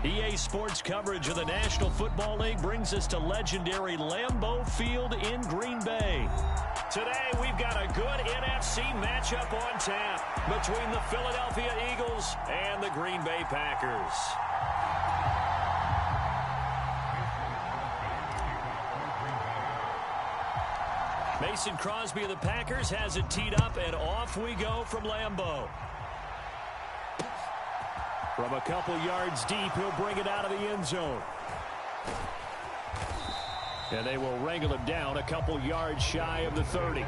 EA Sports coverage of the National Football League brings us to legendary Lambeau Field in Green Bay. Today, we've got a good NFC matchup on tap between the Philadelphia Eagles and the Green Bay Packers. Mason Crosby of the Packers has it teed up, and off we go from Lambeau. From a couple yards deep, he'll bring it out of the end zone. And they will wrangle him down a couple yards shy of the 30.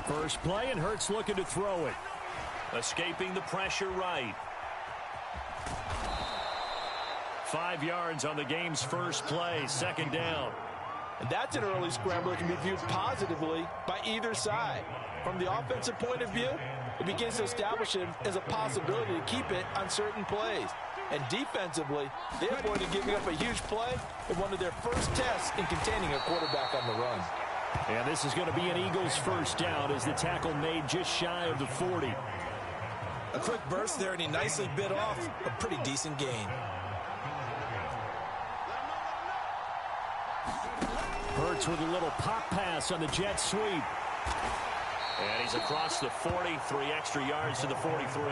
First play, and Hurts looking to throw it. Escaping the pressure right. 5 yards on the game's first play, second down. And that's an early scramble that can be viewed positively by either side. From the offensive point of view, it begins to establish it as a possibility to keep it on certain plays. And defensively, they avoided giving up a huge play in one of their first tests in containing a quarterback on the run. And this is going to be an Eagles first down as the tackle made just shy of the 40. A quick burst there, and he nicely bit off a pretty decent gain. Hurts with a little pop pass on the jet sweep. And he's across the 40, 3 extra yards to the 43.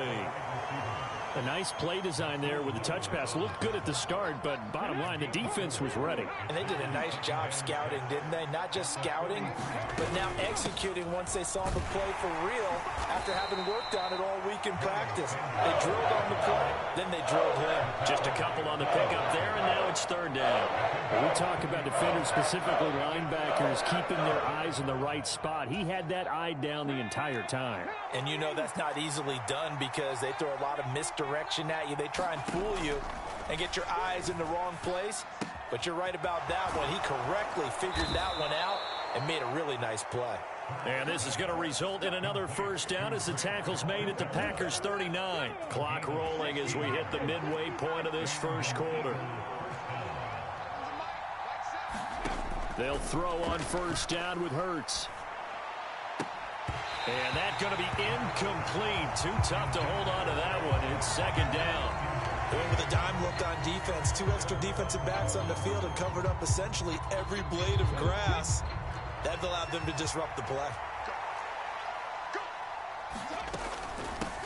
A nice play design there with the touch pass. Looked good at the start, but bottom line, the defense was ready. And they did a nice job scouting, didn't they? Not just scouting, but now executing once they saw the play for real after having worked on it all week in practice. They drilled on the play, then they drilled him. Just a couple on the pickup there, and now it's third down. When we talk about defenders, specifically linebackers, keeping their eyes in the right spot. He had that eye down the entire time. And you know that's not easily done because they throw a lot of misdirection at you. They try and fool you and get your eyes in the wrong place. But you're right about that one. He correctly figured that one out and made a really nice play. And this is going to result in another first down as the tackle's made at the Packers 39. Clock rolling as we hit the midway point of this first quarter. They'll throw on first down with Hurts. And that's going to be incomplete. Too tough to hold on to that one. It's second down. And with a dime look on defense, 2 extra defensive backs on the field and covered up essentially every blade of grass. That allowed them to disrupt the play.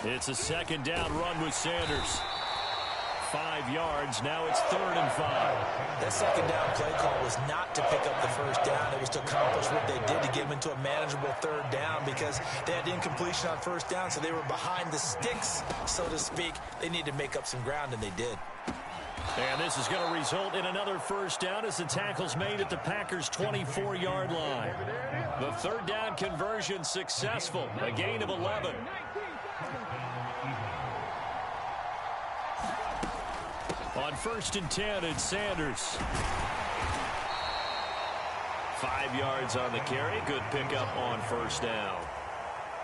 It's a second down run with Sanders. 5 yards. Now it's 3rd and 5. That second down play call was not to pick up the first down. It was to accomplish what they did to get them into a manageable 3rd down because they had incompletion on first down, so they were behind the sticks, so to speak. They needed to make up some ground, and they did. And this is going to result in another first down as the tackle's made at the Packers' 24-yard line. The 3rd down conversion successful. A gain of 11. On 1st and 10, it's Sanders. 5 yards on the carry. Good pickup on first down.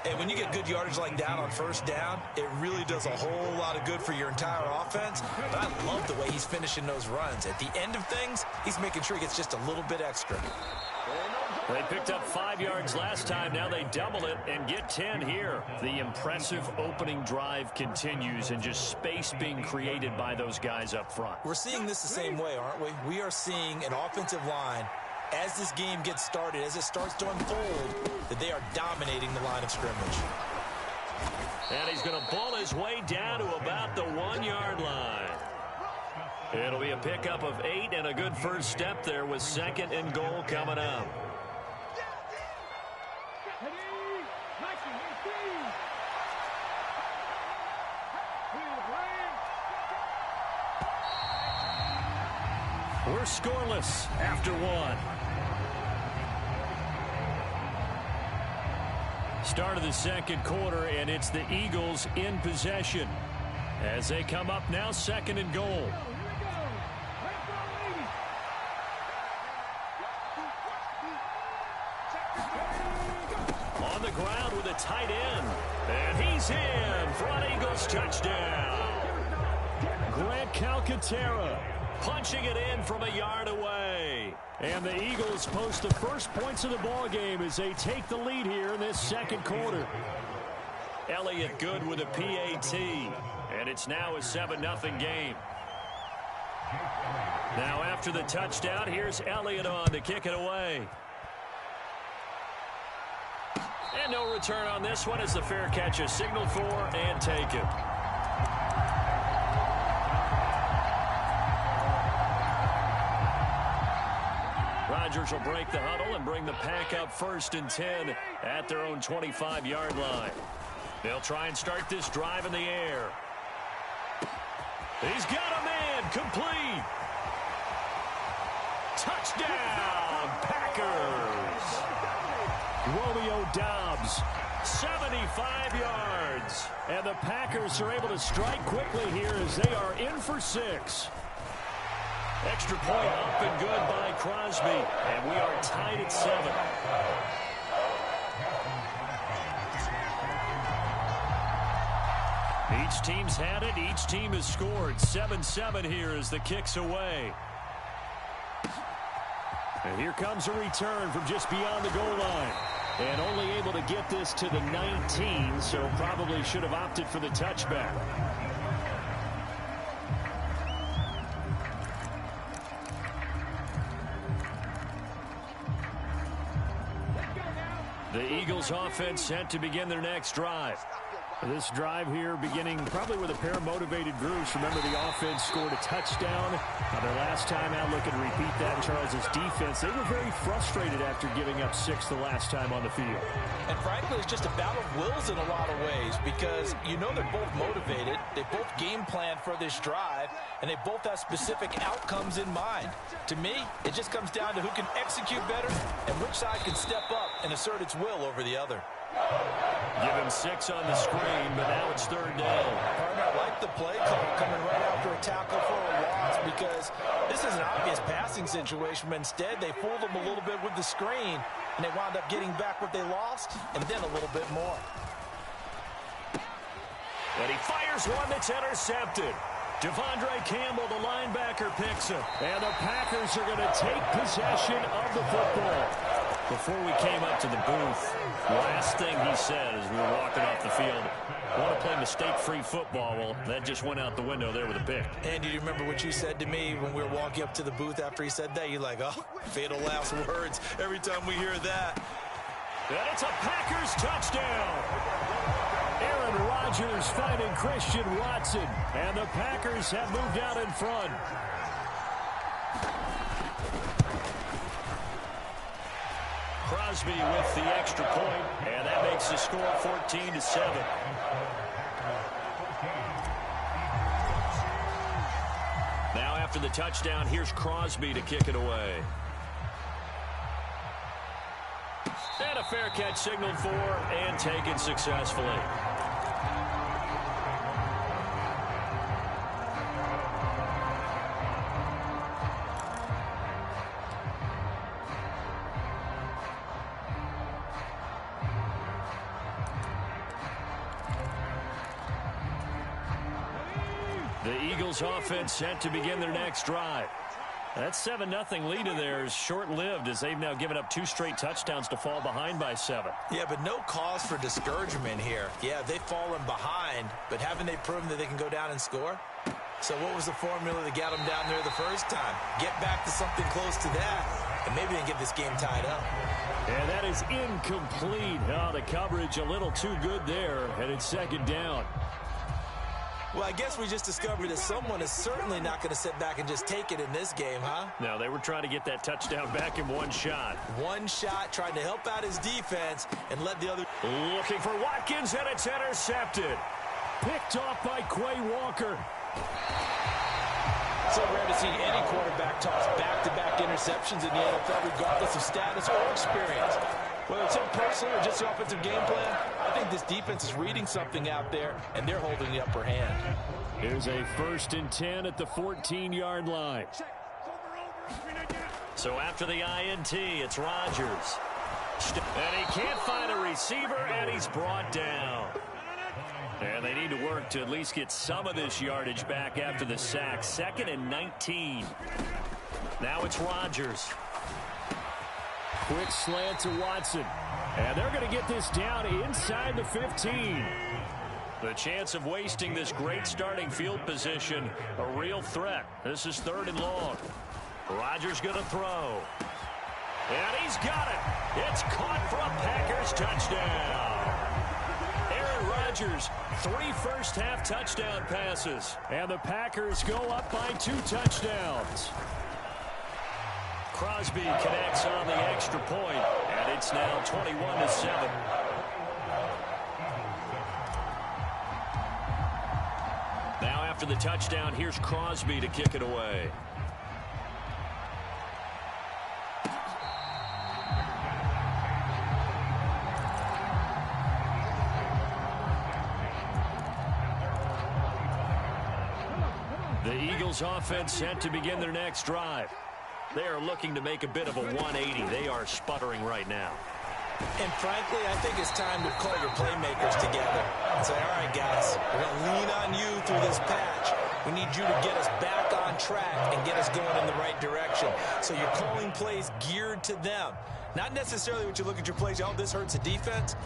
And when you get good yardage like that on first down, it really does a whole lot of good for your entire offense. But I love the way he's finishing those runs. At the end of things, he's making sure he gets just a little bit extra. They picked up 5 yards last time. Now they double it and get 10 here. The impressive opening drive continues and just space being created by those guys up front. We're seeing this the same way, aren't we? We are seeing an offensive line, as this game gets started, as it starts to unfold, that they are dominating the line of scrimmage. And he's going to ball his way down to about the 1-yard line. It'll be a pickup of 8 and a good first step there with 2nd and goal coming up. We're scoreless after 1. Start of the second quarter, and it's the Eagles in possession as they come up now 2nd and goal. ground with a tight end. And he's in for an Eagles touchdown. Grant Calcaterra punching it in from a yard away. And the Eagles post the first points of the ball game as they take the lead here in this second quarter. Elliott good with a PAT. And it's now a 7-0 game. Now after the touchdown, here's Elliott on to kick it away. And no return on this one as the fair catch is signaled for and taken. Rodgers will break the huddle and bring the pack up 1st and 10 at their own 25-yard line. They'll try and start this drive in the air. He's got a man, complete. Touchdown, Packers. Romeo Doubs, 75 yards. And the Packers are able to strike quickly here as they are in for 6. Extra point up and good by Crosby. And we are tied at 7. Each team's had it. Each team has scored. 7-7 here as the kick's away. And here comes a return from just beyond the goal line. And only able to get this to the 19, so probably should have opted for the touchback. The Eagles offense set to begin their next drive. This drive here beginning probably with a pair of motivated groups. Remember, the offense scored a touchdown. Their last time out, looking to repeat that. Charles's defense, they were very frustrated after giving up 6 the last time on the field. And frankly, it's just a battle of wills in a lot of ways because you know they're both motivated. They both game plan for this drive, and they both have specific outcomes in mind. To me, it just comes down to who can execute better and which side can step up and assert its will over the other. Give him 6 on the screen, but now it's 3rd down. Partner, I like the play call coming right after a tackle for a loss because this is an obvious passing situation, but instead they fooled them a little bit with the screen, and they wound up getting back what they lost and then a little bit more. And he fires one that's intercepted. Devondre Campbell, the linebacker, picks him. And the Packers are going to take possession of the football. Before we came up to the booth, last thing he said as we were walking off the field, I want to play mistake-free football. Well, that just went out the window there with a pick. And do you remember what you said to me when we were walking up to the booth after he said that? You're like, oh, fatal last words every time we hear that. And it's a Packers touchdown. Aaron Rodgers finding Christian Watson. And the Packers have moved out in front. Crosby with the extra point, and that makes the score 14-7. Now after the touchdown, here's Crosby to kick it away. And a fair catch signaled for and taken successfully. The Eagles offense set to begin their next drive. That 7-0 lead of theirs short-lived as they've now given up 2 straight touchdowns to fall behind by 7. Yeah, but no cause for discouragement here. Yeah, they've fallen behind, but haven't they proven that they can go down and score? So what was the formula that got them down there the first time? Get back to something close to that, and maybe they can get this game tied up. And that is incomplete. Oh, the coverage a little too good there, and it's 2nd down. Well, I guess we just discovered that someone is certainly not going to sit back and just take it in this game, huh? No, they were trying to get that touchdown back in one shot. One shot, trying to help out his defense and let the other... Looking for Watkins, and it's intercepted. Picked off by Quay Walker. So rare to see any quarterback toss back-to-back interceptions in the NFL, regardless of status or experience. Whether it's him personally or just the offensive game plan, I think this defense is reading something out there, and they're holding the upper hand. Here's a 1st and 10 at the 14-yard line. So after the INT, it's Rodgers. And he can't find a receiver, and he's brought down. And they need to work to at least get some of this yardage back after the sack. 2nd and 19. Now it's Rodgers. Quick slant to Watson. And they're going to get this down inside the 15. The chance of wasting this great starting field position, a real threat. This is 3rd and long. Rodgers going to throw. And he's got it. It's caught for a Packers touchdown. Aaron Rodgers, 3 first-half touchdown passes. And the Packers go up by 2 touchdowns. Crosby connects on the extra point, and it's now 21-7. Now after the touchdown, here's Crosby to kick it away. The Eagles offense set to begin their next drive. They are looking to make a bit of a 180. They are sputtering right now. And frankly, I think it's time to call your playmakers together and say, all right, guys, we're going to lean on you through this patch. We need you to get us back on track and get us going in the right direction. So you're calling plays geared to them. Not necessarily what you look at your plays, oh, this hurts the defense.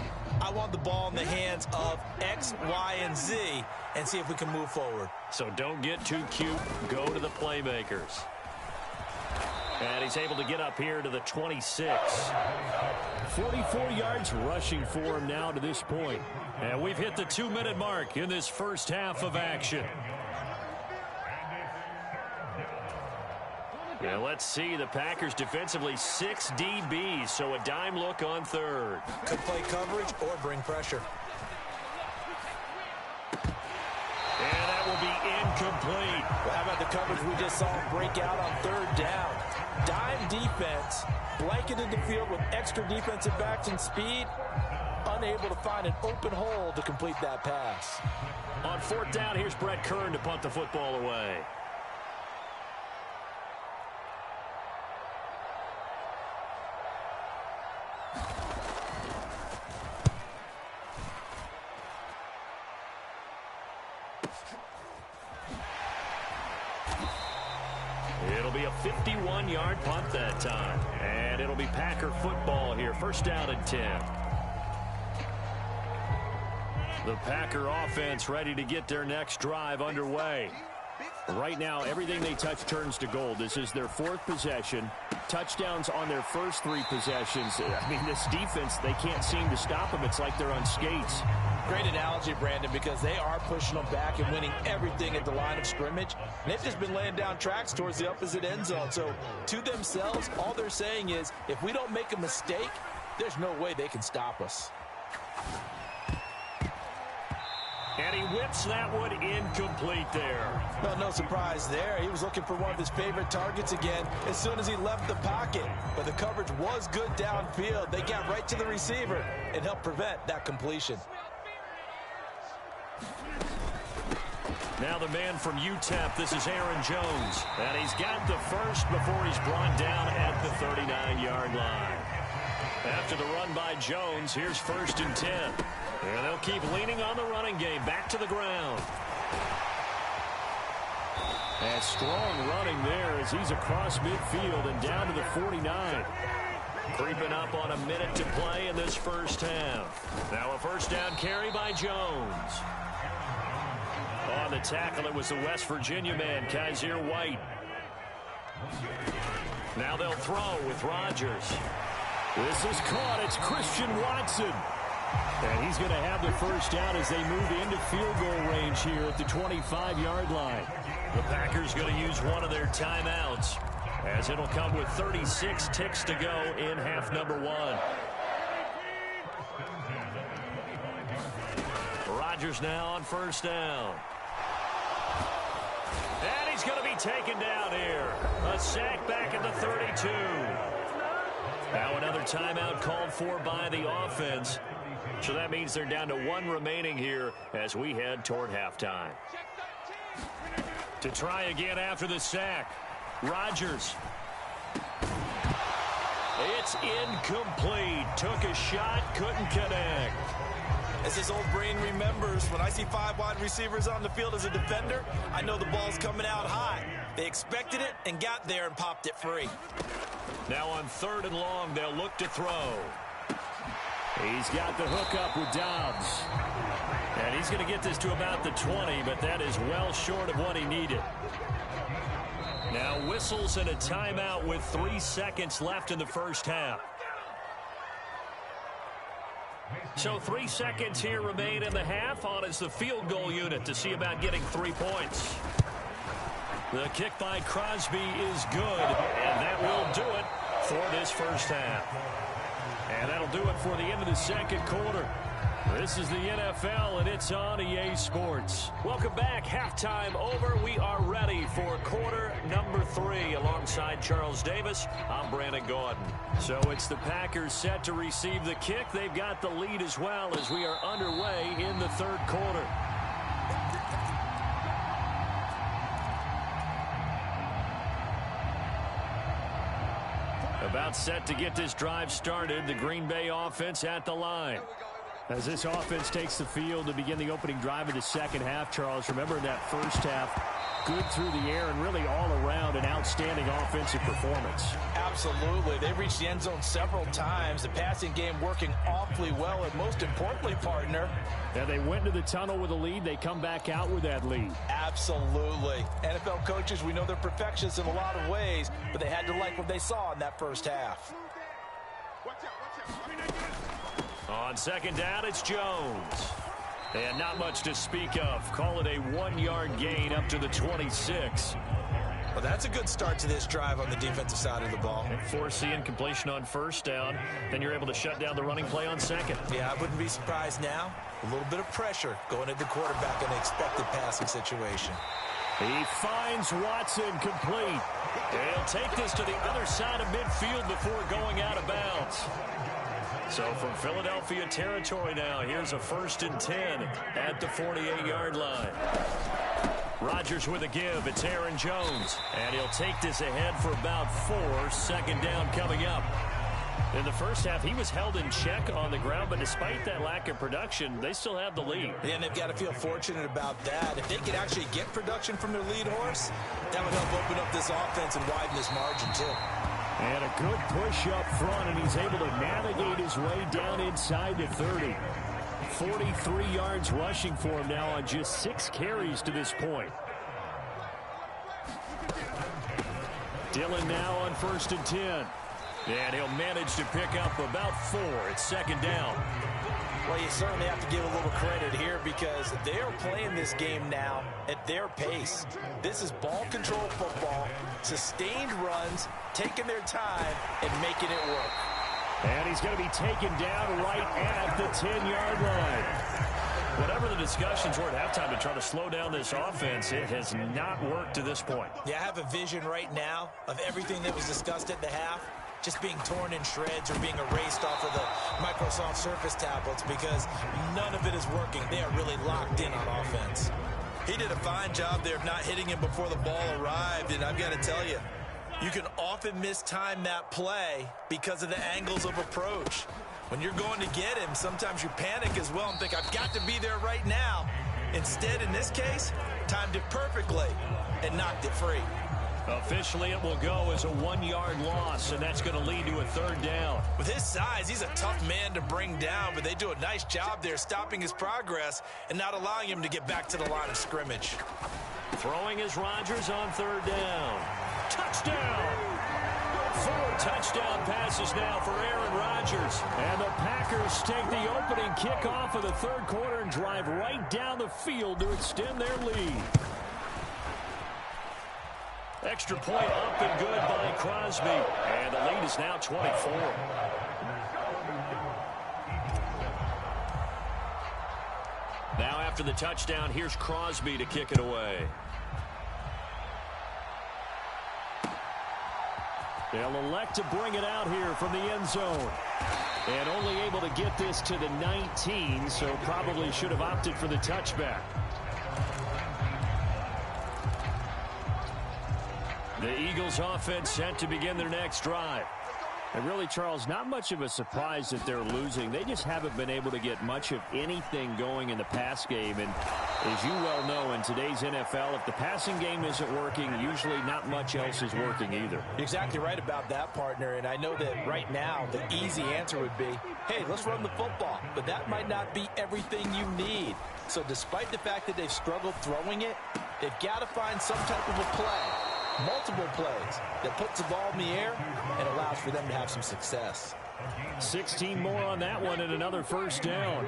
I want the ball in the hands of X, Y, and Z and see if we can move forward. So don't get too cute. Go to the playmakers. And he's able to get up here to the 26. 44 yards rushing for him now to this point. And we've hit the 2-minute mark in this first half of action. And let's see, the Packers defensively 6 DBs, so a dime look on 3rd. Could play coverage or bring pressure. And that will be incomplete. Well, how about the coverage we just saw him break out on 3rd down? Dime defense, blanketed the field with extra defensive backs and speed, unable to find an open hole to complete that pass. On 4th down, here's Brett Kern to punt the football away. It'll be a 51-yard punt that time. And it'll be Packer football here. 1st down and 10. The Packer offense ready to get their next drive underway. Right now, everything they touch turns to gold. This is their 4th possession. Touchdowns on their first 3 possessions. I mean, this defense, they can't seem to stop them. It's like they're on skates. Great analogy, Brandon, because they are pushing them back and winning everything at the line of scrimmage. And they've just been laying down tracks towards the opposite end zone. So to themselves, all they're saying is, if we don't make a mistake, there's no way they can stop us. And he whips that one incomplete there. Well, no surprise there. He was looking for one of his favorite targets again as soon as he left the pocket. But the coverage was good downfield. They got right to the receiver and helped prevent that completion. Now the man from UTEP, this is Aaron Jones. And he's got the first before he's brought down at the 39-yard line. After the run by Jones, here's 1st and 10. And they'll keep leaning on the running game. Back to the ground. And strong running there as he's across midfield and down to the 49. Creeping up on a minute to play in this first half. Now a 1st down carry by Jones. On the tackle, it was the West Virginia man, Kaiser White. Now they'll throw with Rodgers. This is caught. It's Christian Watson. And he's going to have the 1st down as they move into field goal range here at the 25-yard line. The Packers going to use one of their timeouts as it'll come with 36 ticks to go in half number 1. Rodgers now on 1st down. And he's going to be taken down here. A sack back at the 32. Now another timeout called for by the offense. So that means they're down to 1 remaining here as we head toward halftime. To try again after the sack, Rodgers. It's incomplete. Took a shot, couldn't connect. As his old brain remembers, when I see 5 wide receivers on the field as a defender, I know the ball's coming out high. They expected it and got there and popped it free. Now on 3rd and long, they'll look to throw. He's got the hook up with Dobbs. And he's going to get this to about the 20, but that is well short of what he needed. Now whistles and a timeout with 3 seconds left in the first half. So 3 seconds here remain in the half. On is the field goal unit to see about getting 3 points. The kick by Crosby is good, and that will do it for this first half. And that'll do it for the end of the second quarter. This is the NFL, and it's on EA Sports. Welcome back. Halftime over. We are ready for quarter number 3. Alongside Charles Davis, I'm Brandon Gordon. So it's the Packers set to receive the kick. They've got the lead as well as we are underway in the third quarter. About set to get this drive started. The Green Bay offense at the line. As this offense takes the field to begin the opening drive of the second half, Charles, remember in that first half, good through the air and really all around an outstanding offensive performance. Absolutely. They reached the end zone several times. The passing game working awfully well, and most importantly, partner, yeah, they went to the tunnel with a lead. They come back out with that lead. Absolutely. NFL coaches, we know they're perfectionists in a lot of ways, but they had to like what they saw in that first half. On second down, it's Jones. And not much to speak of. Call it a 1-yard gain up to the 26. Well, that's a good start to this drive on the defensive side of the ball. And force the incompletion on first down. Then you're able to shut down the running play on second. Yeah, I wouldn't be surprised now. A little bit of pressure going at the quarterback in an expected passing situation. He finds Watson complete. He'll take this to the other side of midfield before going out of bounds. So from Philadelphia territory now, here's a 1st and 10 at the 48-yard line. Rodgers with a give. It's Aaron Jones. And he'll take this ahead for about 4. Second down coming up. In the first half, he was held in check on the ground, but despite that lack of production, they still have the lead. Yeah, and they've got to feel fortunate about that. If they could actually get production from their lead horse, that would help open up this offense and widen this margin, too. And a good push up front, and he's able to navigate his way down inside the 30. 43 yards rushing for him now on just 6 carries to this point. Dillon now on 1st and 10. And he'll manage to pick up about 4. It's second down. Well, you certainly have to give a little credit here because they are playing this game now at their pace. This is ball control football, sustained runs, taking their time, and making it work. And he's going to be taken down right at the 10-yard line. Whatever the discussions were at halftime to try to slow down this offense, it has not worked to this point. Yeah, I have a vision right now of everything that was discussed at the half just being torn in shreds or being erased off of the Microsoft Surface tablets because none of it is working. They are really locked in on offense. He did a fine job there of not hitting him before the ball arrived, and I've got to tell you, you can often mistime that play because of the angles of approach. When you're going to get him, sometimes you panic as well and think, I've got to be there right now. Instead, in this case, timed it perfectly and knocked it free. Officially, it will go as a 1-yard loss, and that's going to lead to a 3rd down. With his size, he's a tough man to bring down, but they do a nice job there stopping his progress and not allowing him to get back to the line of scrimmage. Throwing is Rodgers on 3rd down. Touchdown! 4 touchdown passes now for Aaron Rodgers. And the Packers take the opening kickoff of the third quarter and drive right down the field to extend their lead. Extra point up and good by Crosby. And the lead is now 24. Now after the touchdown, here's Crosby to kick it away. They'll elect to bring it out here from the end zone. And only able to get this to the 19, so probably should have opted for the touchback. The Eagles offense set to begin their next drive. And really, Charles, not much of a surprise that they're losing. They just haven't been able to get much of anything going in the pass game. And as you well know, in today's NFL, if the passing game isn't working, usually not much else is working either. You're exactly right about that, partner. And I know that right now the easy answer would be, hey, let's run the football. But that might not be everything you need. So despite the fact that they've struggled throwing it, they've got to find some type of a play, multiple plays, that puts the ball in the air and allows for them to have some success. 16 more on that one and another first down.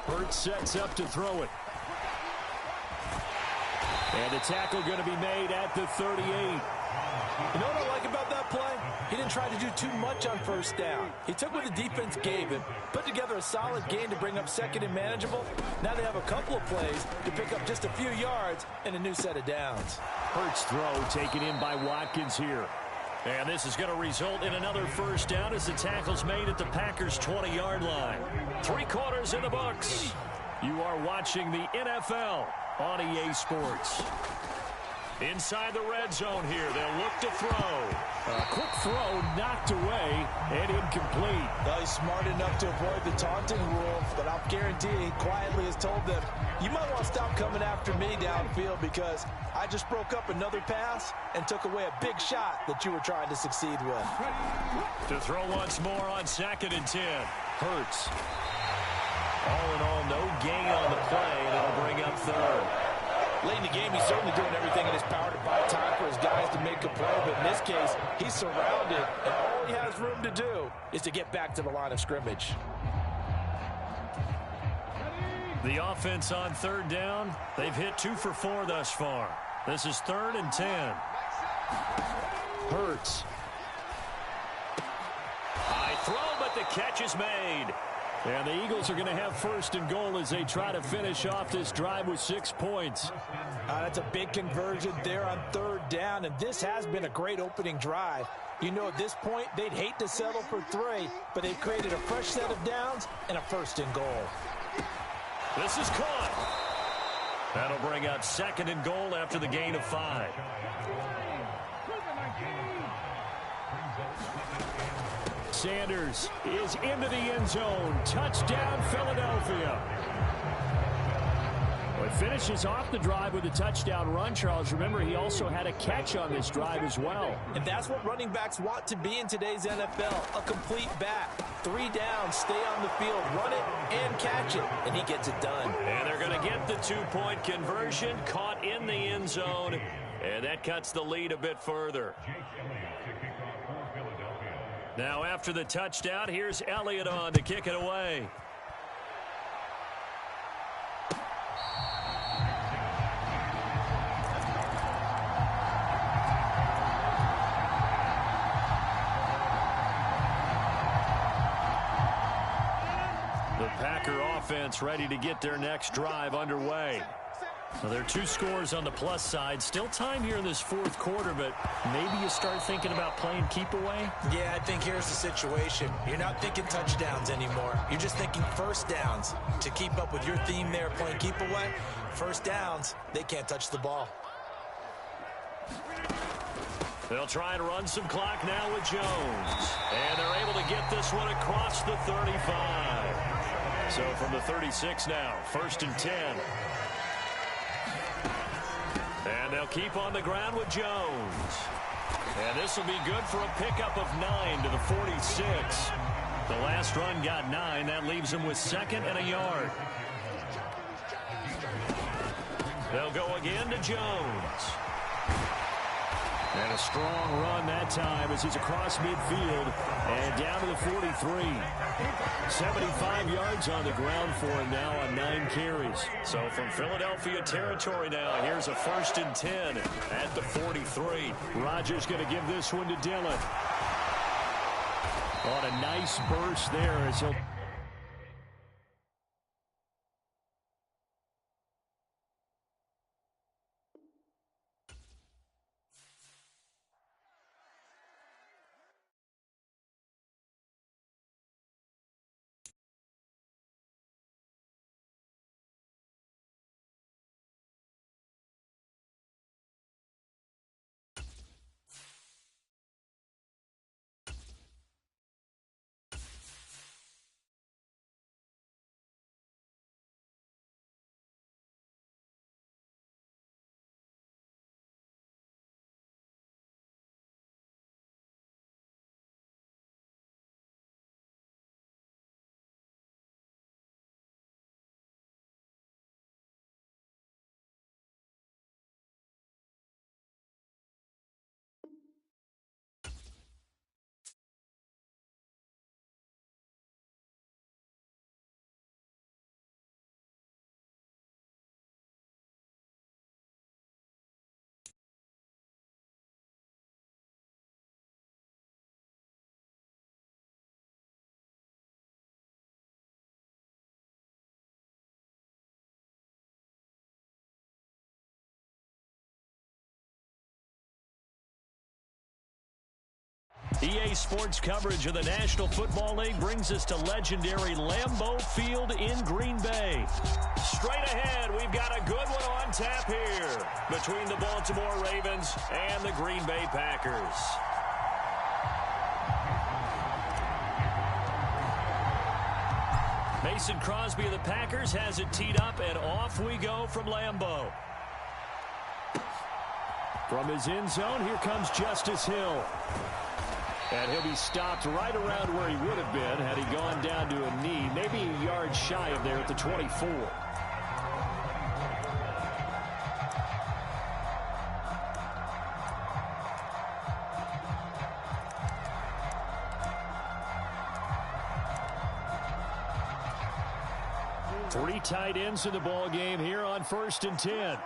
Hurts sets up to throw it. And the tackle going to be made at the 38. You know what I like about that play? He didn't try to do too much on first down. He took what the defense gave him, put together a solid gain to bring up second and manageable. Now they have a couple of plays to pick up just a few yards and a new set of downs. Hurts throw taken in by Watkins here. And this is going to result in another first down as the tackle's made at the Packers' 20-yard line. 3 quarters in the books. You are watching the NFL on EA Sports. Inside the red zone here, they'll look to throw. A quick throw knocked away and incomplete. Well, he's smart enough to avoid the taunting rule, but I'll guarantee he quietly has told them, you might want to stop coming after me downfield because I just broke up another pass and took away a big shot that you were trying to succeed with. To throw once more on 2nd and 10. Hurts. All in all, no gain on the play, and it'll bring up 3rd. Late in the game, he's certainly doing everything in his power to buy time for his guys to make a play, but in this case, he's surrounded, and all he has room to do is to get back to the line of scrimmage. The offense on 3rd down, they've hit 2 for 4 thus far. This is 3rd and 10. Hurts. High throw, but the catch is made. And the Eagles are going to have 1st and goal as they try to finish off this drive with 6 points. That's a big conversion there on 3rd down, and this has been a great opening drive. You know, at this point, they'd hate to settle for 3, but they've created a fresh set of downs and a 1st and goal. This is caught. That'll bring up 2nd and goal after the gain of 5. Sanders is into the end zone. Touchdown, Philadelphia. Well, he finishes off the drive with a touchdown run, Charles. Remember, he also had a catch on this drive as well. And that's what running backs want to be in today's NFL, a complete back. 3 downs, stay on the field, run it, and catch it, and he gets it done. And they're going to get the 2-point conversion, caught in the end zone, and that cuts the lead a bit further. Now after the touchdown, here's Elliott on to kick it away. The Packer offense ready to get their next drive underway. Well, there are 2 scores on the plus side. Still time here in this 4th quarter, but maybe you start thinking about playing keep away? Yeah, I think here's the situation. You're not thinking touchdowns anymore. You're just thinking 1st downs. To keep up with your theme there, playing keep away, 1st downs, they can't touch the ball. They'll try and run some clock now with Jones. And they're able to get this one across the 35. So from the 36 now, 1st and 10. And they'll keep on the ground with Jones. And this will be good for a pickup of 9 to the 46. The last run got 9. That leaves them with 2nd and a yard. They'll go again to Jones. And a strong run that time as he's across midfield and down to the 43. 75 yards on the ground for him now on 9 carries. So from Philadelphia territory now, here's a 1st and 10 at the 43. Rodgers going to give this one to Dillon. On a nice burst there as he'll... EA Sports coverage of the National Football League brings us to legendary Lambeau Field in Green Bay. Straight ahead, we've got a good one on tap here between the Baltimore Ravens and the Green Bay Packers. Mason Crosby of the Packers has it teed up, and off we go from Lambeau. From his end zone, here comes Justice Hill. And he'll be stopped right around where he would have been had he gone down to a knee, maybe a yard shy of there at the 24. Three tight ends in the ball game here on 1st and 10.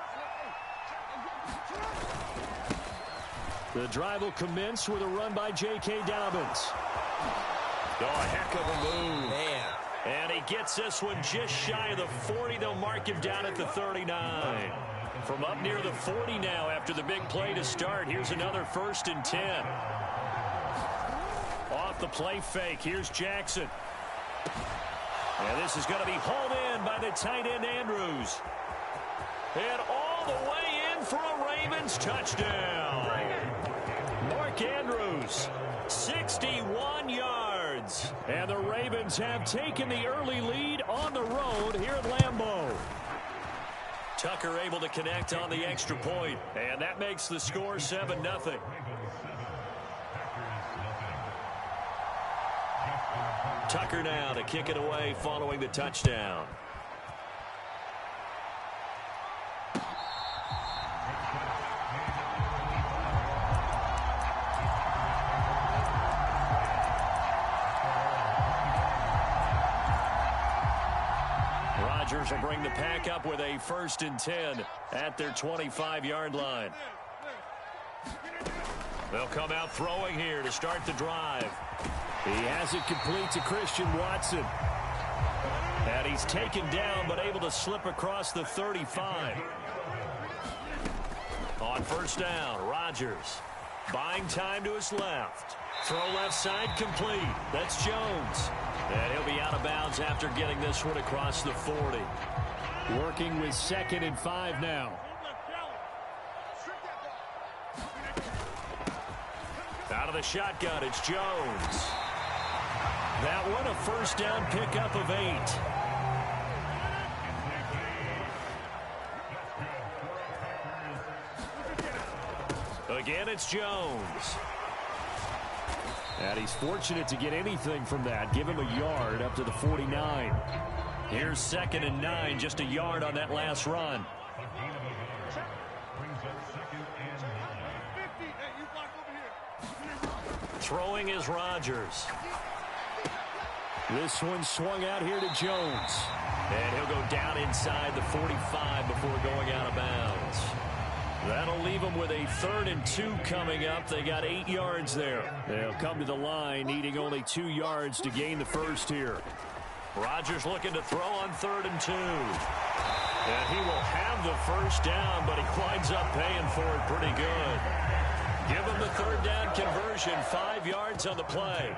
The drive will commence with a run by J.K. Dobbins. Oh, a heck of a move. Man. And he gets this one just shy of the 40. They'll mark him down at the 39. From up near the 40 now after the big play to start. Here's another 1st and 10. Off the play fake. Here's Jackson. And this is going to be hauled in by the tight end Andrews. And all the way in for a Ravens touchdown. Mark Andrews, 61 yards. And the Ravens have taken the early lead on the road here at Lambeau. Tucker able to connect on the extra point. And that makes the score 7-0. Tucker now to kick it away following the touchdown. Rodgers will bring the pack up with a 1st and 10 at their 25-yard line. They'll come out throwing here to start the drive. He has it complete to Christian Watson. And he's taken down but able to slip across the 35. On 1st down, Rodgers buying time to his left. Throw left side complete. That's Jones. And he'll be out of bounds after getting this one across the 40. Working with 2nd and 5 now. Out of the shotgun, it's Jones. That one a 1st down pickup of 8. Again, it's Jones. And he's fortunate to get anything from that. Give him a yard up to the 49. Here's 2nd and 9, just a yard on that last run. Throwing is Rodgers. This one swung out here to Jones. And he'll go down inside the 45 before going out of bounds. That'll leave them with a 3rd and 2 coming up. They got 8 yards there. They'll come to the line needing only 2 yards to gain the first here. Rodgers looking to throw on 3rd and 2. And he will have the 1st down, but he winds up paying for it pretty good. Give him the 3rd down conversion, 5 yards on the play.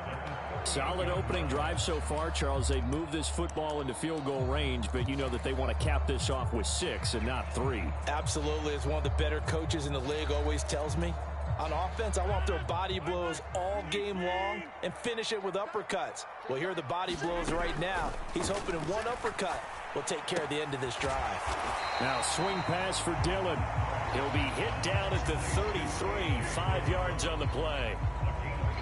Solid opening drive so far, Charles. They've moved this football into field goal range, but you know that they want to cap this off with 6 and not 3. Absolutely. As one of the better coaches in the league always tells me, on offense, I want to throw body blows all game long and finish it with uppercuts. Well, here are the body blows right now. He's hoping in one uppercut will take care of the end of this drive. Now swing pass for Dillon. He'll be hit down at the 33, 5 yards on the play.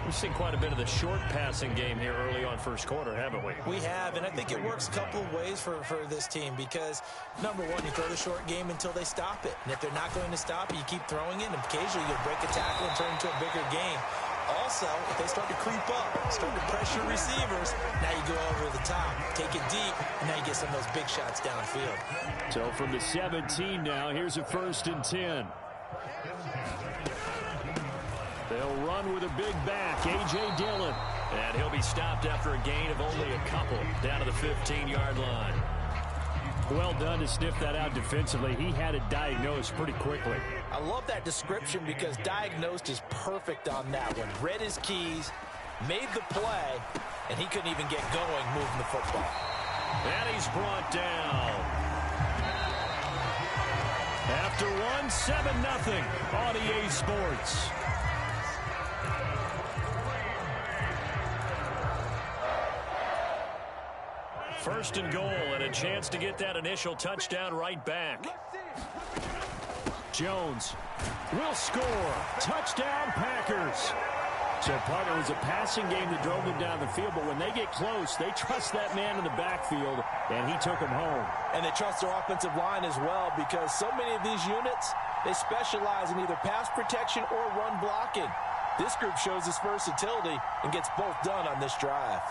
We've seen quite a bit of the short passing game here early on 1st quarter, haven't we? We have, and I think it works a couple of ways for this team because, number one, you throw the short game until they stop it. And if they're not going to stop it, you keep throwing it, and occasionally you'll break a tackle and turn it into a bigger game. Also, if they start to creep up, start to pressure receivers, now you go over the top, take it deep, and now you get some of those big shots downfield. So from the 17 now, here's a 1st and 10. They'll run with a big back, A.J. Dillon. And he'll be stopped after a gain of only a couple down to the 15-yard line. Well done to sniff that out defensively. He had it diagnosed pretty quickly. I love that description because diagnosed is perfect on that one. Read his keys, made the play, and he couldn't even get going moving the football. And he's brought down. After one, 7-0 on EA Sports. First and goal, and a chance to get that initial touchdown right back. Jones will score. Touchdown, Packers. So, partner, it was a passing game that drove them down the field, but when they get close, they trust that man in the backfield, and he took them home. And they trust their offensive line as well because so many of these units, they specialize in either pass protection or run blocking. This group shows its versatility and gets both done on this drive.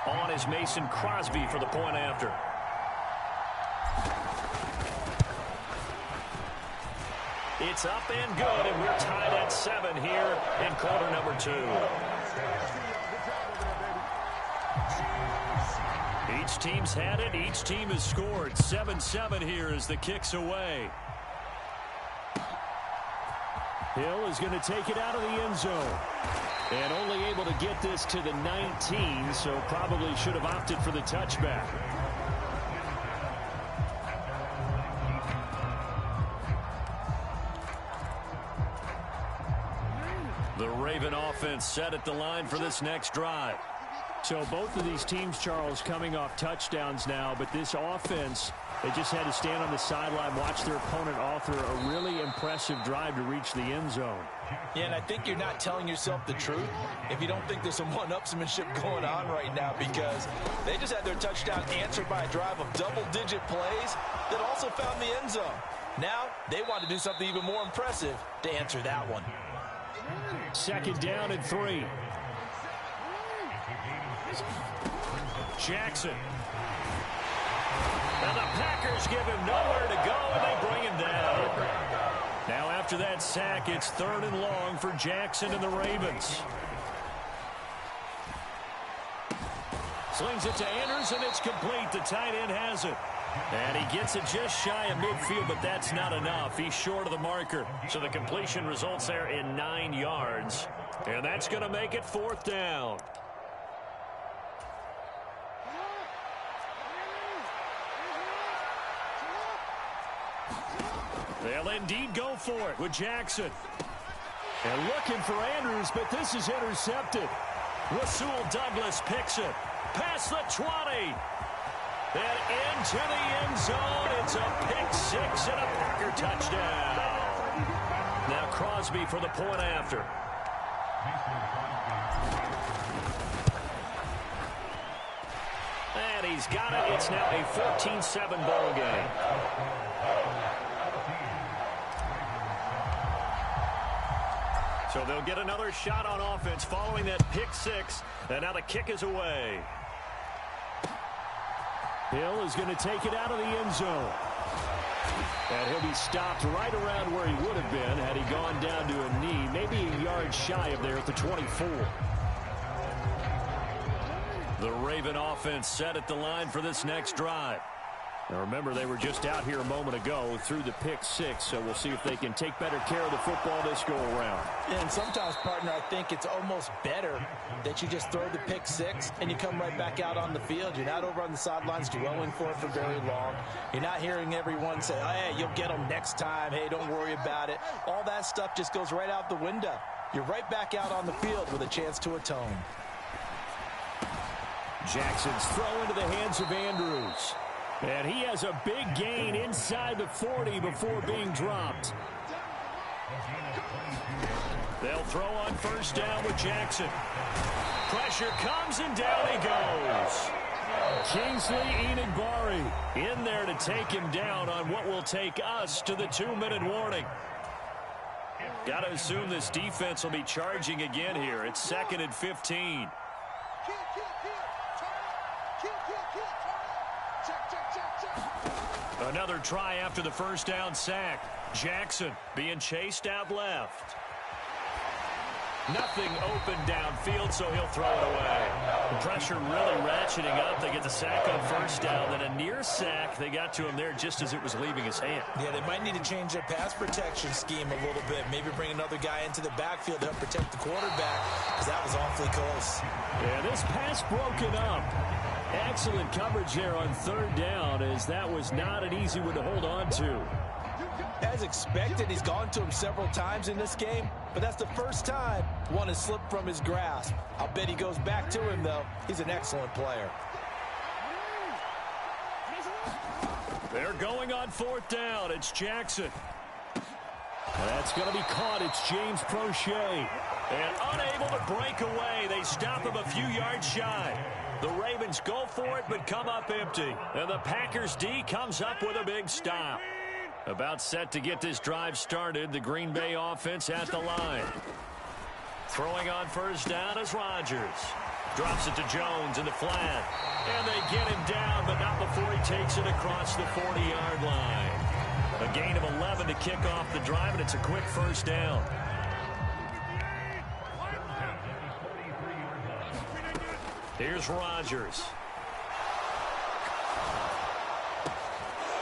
On is Mason Crosby for the point after. It's up and good, and we're tied at 7 here in quarter number 2. Each team's had it. Each team has scored. 7-7 here as the kick's away. Hill is going to take it out of the end zone. And only able to get this to the 19, so probably should have opted for the touchback. The Raven offense set at the line for this next drive. So both of these teams, Charles, coming off touchdowns now, but this offense, they just had to stand on the sideline, watch their opponent author a really impressive drive to reach the end zone. Yeah, and I think you're not telling yourself the truth if you don't think there's some one-upsmanship going on right now because they just had their touchdown answered by a drive of double-digit plays that also found the end zone. Now they want to do something even more impressive to answer that one. Second down and 3. Jackson. And the Packers give him nowhere to go, and they bring him down. Now after that sack, it's 3rd and long for Jackson and the Ravens. Slings it to Anders, and it's complete. The tight end has it. And he gets it just shy of midfield, but that's not enough. He's short of the marker. So the completion results there in 9 yards. And that's going to make it 4th down. They'll indeed go for it with Jackson. And looking for Andrews, but this is intercepted. Rasul Douglas picks it. Past the 20. And into the end zone. It's a pick 6 and a Packer touchdown. Now Crosby for the point after. And he's got it. It's now a 14-7 ball game. So they'll get another shot on offense following that pick 6. And now the kick is away. Hill is going to take it out of the end zone. And he'll be stopped right around where he would have been had he gone down to a knee, maybe a yard shy of there at the 24. The Raven offense set at the line for this next drive. Now remember, they were just out here a moment ago through the pick 6, so we'll see if they can take better care of the football this go around. And sometimes, partner, I think it's almost better that you just throw the pick 6 and you come right back out on the field. You're not over on the sidelines dwelling for it for very long. You're not hearing everyone say, hey, you'll get them next time. Hey, don't worry about it. All that stuff just goes right out the window. You're right back out on the field with a chance to atone. Jackson's throw into the hands of Andrews. And he has a big gain inside the 40 before being dropped. They'll throw on first down with Jackson. Pressure comes and down he goes. Kingsley Enagbari in there to take him down on what will take us to the 2-minute warning. Got to assume this defense will be charging again here. It's 2nd and 15. Another try after the first down sack. Jackson being chased out left. Nothing open downfield, so he'll throw it away. The pressure really ratcheting up. They get the sack on first down, then a near sack. They got to him there just as it was leaving his hand. Yeah, they might need to change their pass protection scheme a little bit. Maybe bring another guy into the backfield to help protect the quarterback, because that was awfully close. Yeah, this pass broken up. Excellent coverage there on third down, as that was not an easy one to hold on to. As expected, he's gone to him several times in this game, but that's the first time one has slipped from his grasp. I'll bet he goes back to him, though. He's an excellent player. They're going on fourth down. It's Jackson. That's going to be caught. It's James Prochet. And unable to break away. They stop him a few yards shy. The Ravens go for it, but come up empty. And the Packers D comes up with a big stop. About set to get this drive started. The Green Bay offense at the line. Throwing on first down is Rodgers. Drops it to Jones in the flat. And they get him down, but not before he takes it across the 40-yard line. A gain of 11 to kick off the drive, and it's a quick first down. Here's Rodgers.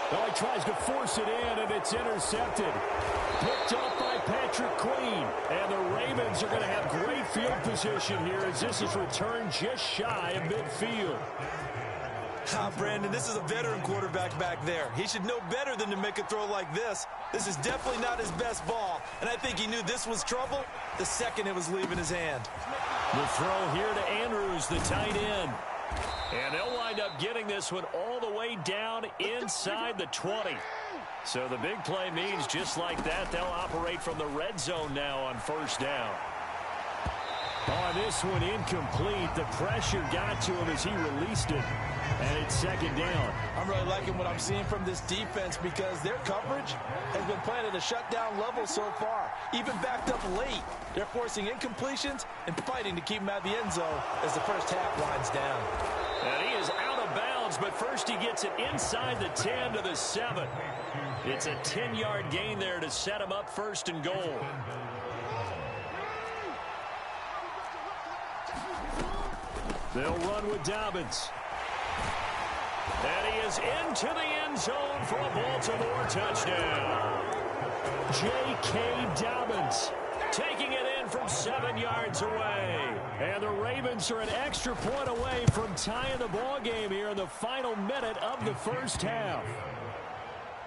Oh, he tries to force it in, and it's intercepted. Picked up by Patrick Queen. And the Ravens are going to have great field position here as this is returned just shy of midfield. Brandon, this is a veteran quarterback back there. He should know better than to make a throw like this. This is definitely not his best ball, and I think he knew this was trouble the second it was leaving his hand. The throw here to Andrews, the tight end. And they'll wind up getting this one all the way down inside the 20. So the big play means just like that, they'll operate from the red zone now on first down. On this one, incomplete. The pressure got to him as he released it. And it's second down. I'm really liking what I'm seeing from this defense because their coverage has been playing at a shutdown level so far. Even backed up late, they're forcing incompletions and fighting to keep him out of the end zone as the first half winds down. And he is out of bounds, but first he gets it inside the 10 to the 7. It's a 10-yard gain there to set him up first and goal. They'll run with Dobbins. And he is into the end zone for a Baltimore touchdown. J.K. Dobbins taking it in from 7 yards away. And the Ravens are an extra point away from tying the ball game here in the final minute of the first half.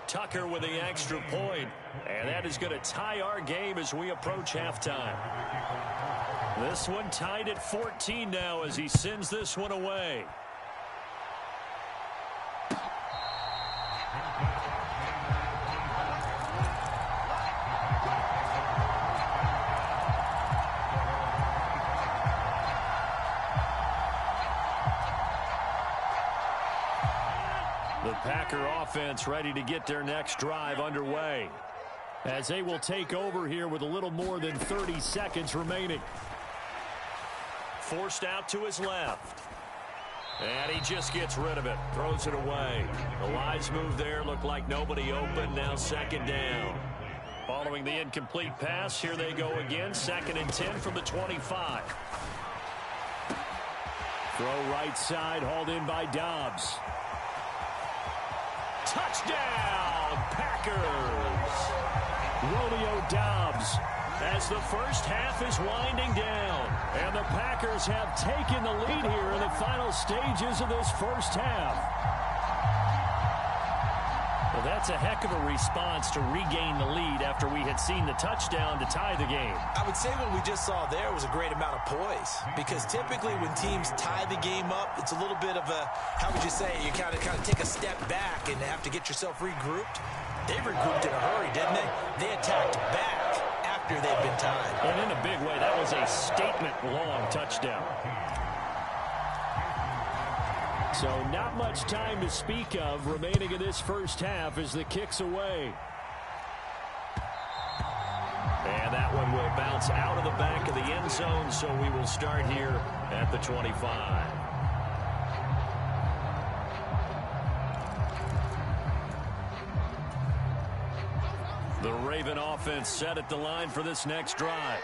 Tucker with the extra point, and that is going to tie our game as we approach halftime. This one tied at 14 now as he sends this one away. The Packer offense ready to get their next drive underway, as they will take over here with a little more than 30 seconds remaining. Forced out to his left. And he just gets rid of it. Throws it away. The Lions move there. Looked like nobody open. Now second down. Following the incomplete pass, here they go again. 2nd and 10 from the 25. Throw right side, hauled in by Dobbs. Touchdown, Packers! Romeo Dobbs, as the first half is winding down. And the Packers have taken the lead here in the final stages of this first half. Well, that's a heck of a response to regain the lead after we had seen the touchdown to tie the game. I would say what we just saw there was a great amount of poise, because typically when teams tie the game up, it's a little bit of a, how would you say, you kind of take a step back and have to get yourself regrouped. They regrouped in a hurry, didn't they? They attacked back after they'd been tied. And in a big way, that was a statement-long touchdown. So not much time to speak of remaining in this first half as the kick's away. And that one will bounce out of the back of the end zone, so we will start here at the 25. The Raven offense set at the line for this next drive.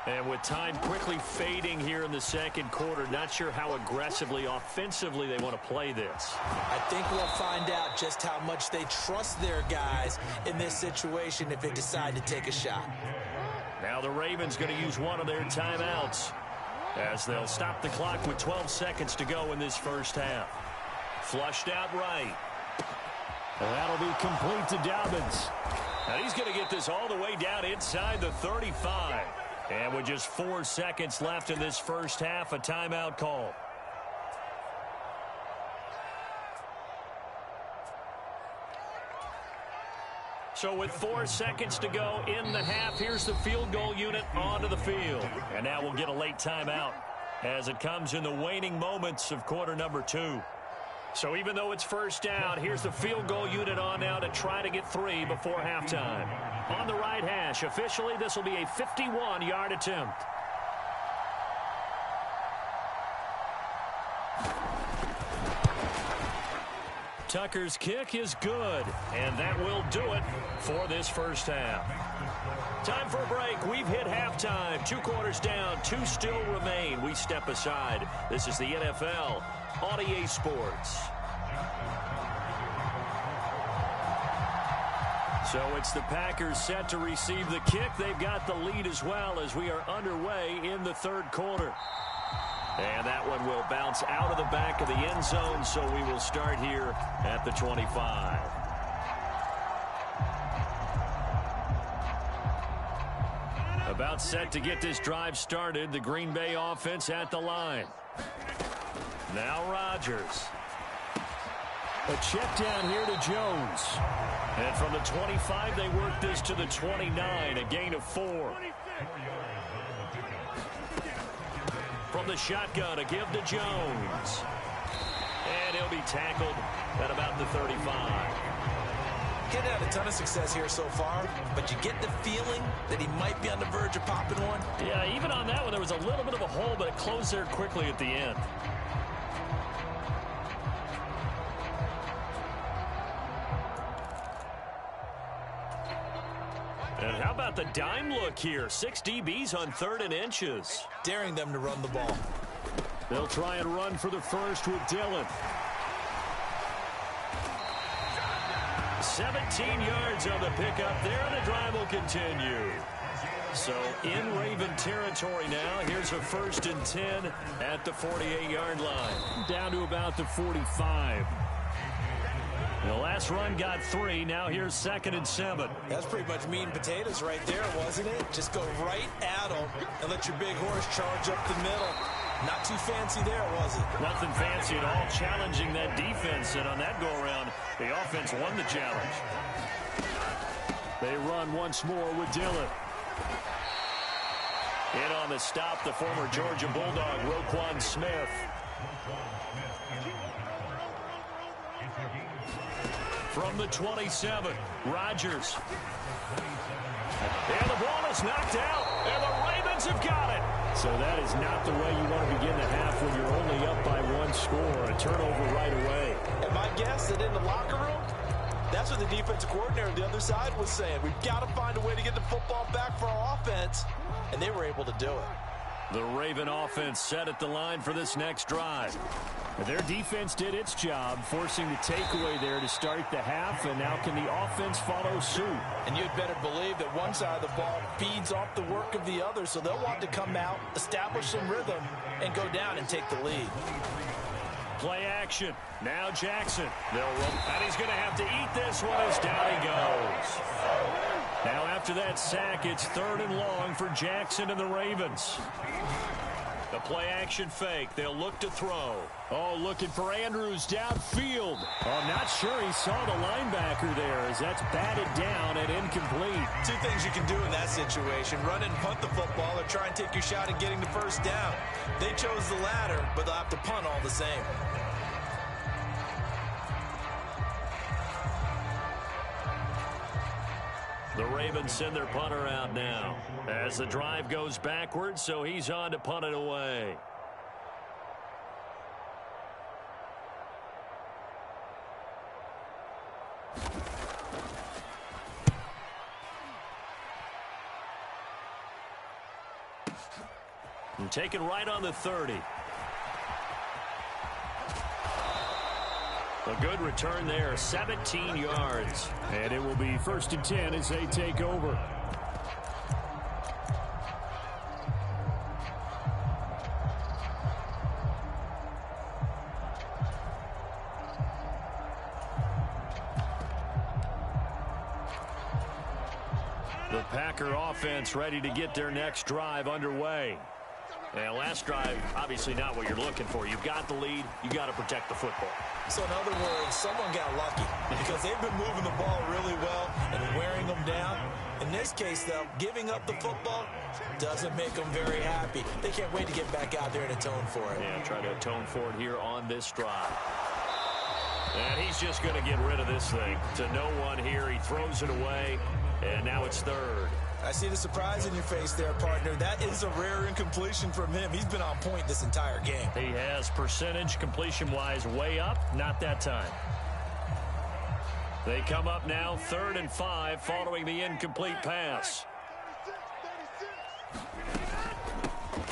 And with time quickly fading here in the second quarter, not sure how aggressively, offensively they want to play this. I think we'll find out just how much they trust their guys in this situation if they decide to take a shot. Now the Ravens going to use one of their timeouts as they'll stop the clock with 12 seconds to go in this first half. Flushed out right. And that'll be complete to Dobbins. Now he's going to get this all the way down inside the 35. And with just 4 seconds left in this first half, a timeout call. So with 4 seconds to go in the half, here's the field goal unit onto the field. And now we'll get a late timeout as it comes in the waning moments of quarter number 2. So even though it's first down, here's the field goal unit on now to try to get 3 before halftime. On the right hash, officially this will be a 51-yard attempt. Tucker's kick is good, and that will do it for this first half. Time for a break. We've hit halftime. 2 quarters down, 2 still remain. We step aside. This is the NFL on EA Sports. So it's the Packers set to receive the kick. They've got the lead as well as we are underway in the third quarter. And that one will bounce out of the back of the end zone, so we will start here at the 25. About set to get this drive started. The Green Bay offense at the line. Now Rodgers. A check down here to Jones. And from the 25, they work this to the 29, a gain of 4. From the shotgun, a give to Jones. And he'll be tackled at about the 35. Getting had a ton of success here so far, but you get the feeling that he might be on the verge of popping one. Yeah, even on that one, there was a little bit of a hole, but it closed there quickly at the end. And how about the dime look here? 6 DBs on 3rd and inches. Daring them to run the ball. They'll try and run for the first with Dillon. 17 yards on the pickup there, and the drive will continue. So in Raven territory now. Here's a 1st and 10 at the 48-yard line. Down to about the 45. The last run got 3. Now here's 2nd and 7. That's pretty much meat and potatoes right there, wasn't it? Just go right at them and let your big horse charge up the middle. Not too fancy there, was it? Nothing fancy at all, challenging that defense. And on that go-around, the offense won the challenge. They run once more with Dillon. In on the stop, the former Georgia Bulldog, Roquan Smith. From the 27, Rodgers. And the ball is knocked out, and the Ravens have got it. So that is not the way you want to begin the half when you're only up by 1 score. A turnover right away. And my guess that in the locker room, that's what the defensive coordinator on the other side was saying. We've got to find a way to get the football back for our offense, and they were able to do it. The Raven offense set at the line for this next drive. Their defense did its job, forcing the takeaway there to start the half, and now can the offense follow suit? And you'd better believe that one side of the ball feeds off the work of the other, so they'll want to come out, establish some rhythm, and go down and take the lead. Play action. Now Jackson. They'll run, and he's going to have to eat this one as down he goes. Now after that sack, it's 3rd and long for Jackson and the Ravens. The play action fake. They'll look to throw. Oh, looking for Andrews downfield. Oh, I'm not sure he saw the linebacker there as that's batted down and incomplete. 2 things you can do in that situation. Run and punt the football or try and take your shot at getting the first down. They chose the latter, but they'll have to punt all the same. The Ravens send their punter out now as the drive goes backwards, so he's on to punt it away. And taken right on the 30. A good return there, 17 yards. And it will be 1st and 10 as they take over. The Packer offense ready to get their next drive underway. And last drive, obviously not what you're looking for. You've got the lead. You got to protect the football. So in other words, someone got lucky because they've been moving the ball really well and wearing them down. In this case, though, giving up the football doesn't make them very happy. They can't wait to get back out there and atone for it. Yeah, try to atone for it here on this drive. And he's just going to get rid of this thing to no one here. He throws it away, and now it's 3rd. I see the surprise in your face there, partner. That is a rare incompletion from him. He's been on point this entire game. He has percentage completion-wise way up. Not that time. They come up now 3rd and 5 following the incomplete pass.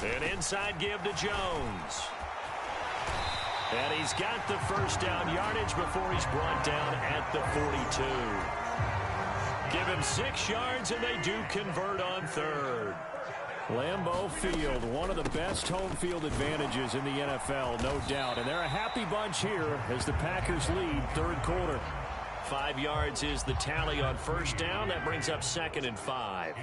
An inside give to Jones. And he's got the first down yardage before he's brought down at the 42. Give him 6 yards, and they do convert on 3rd. Lambeau Field, one of the best home field advantages in the NFL, no doubt. And they're a happy bunch here as the Packers lead 3rd quarter. 5 yards is the tally on 1st down. That brings up 2nd and 5.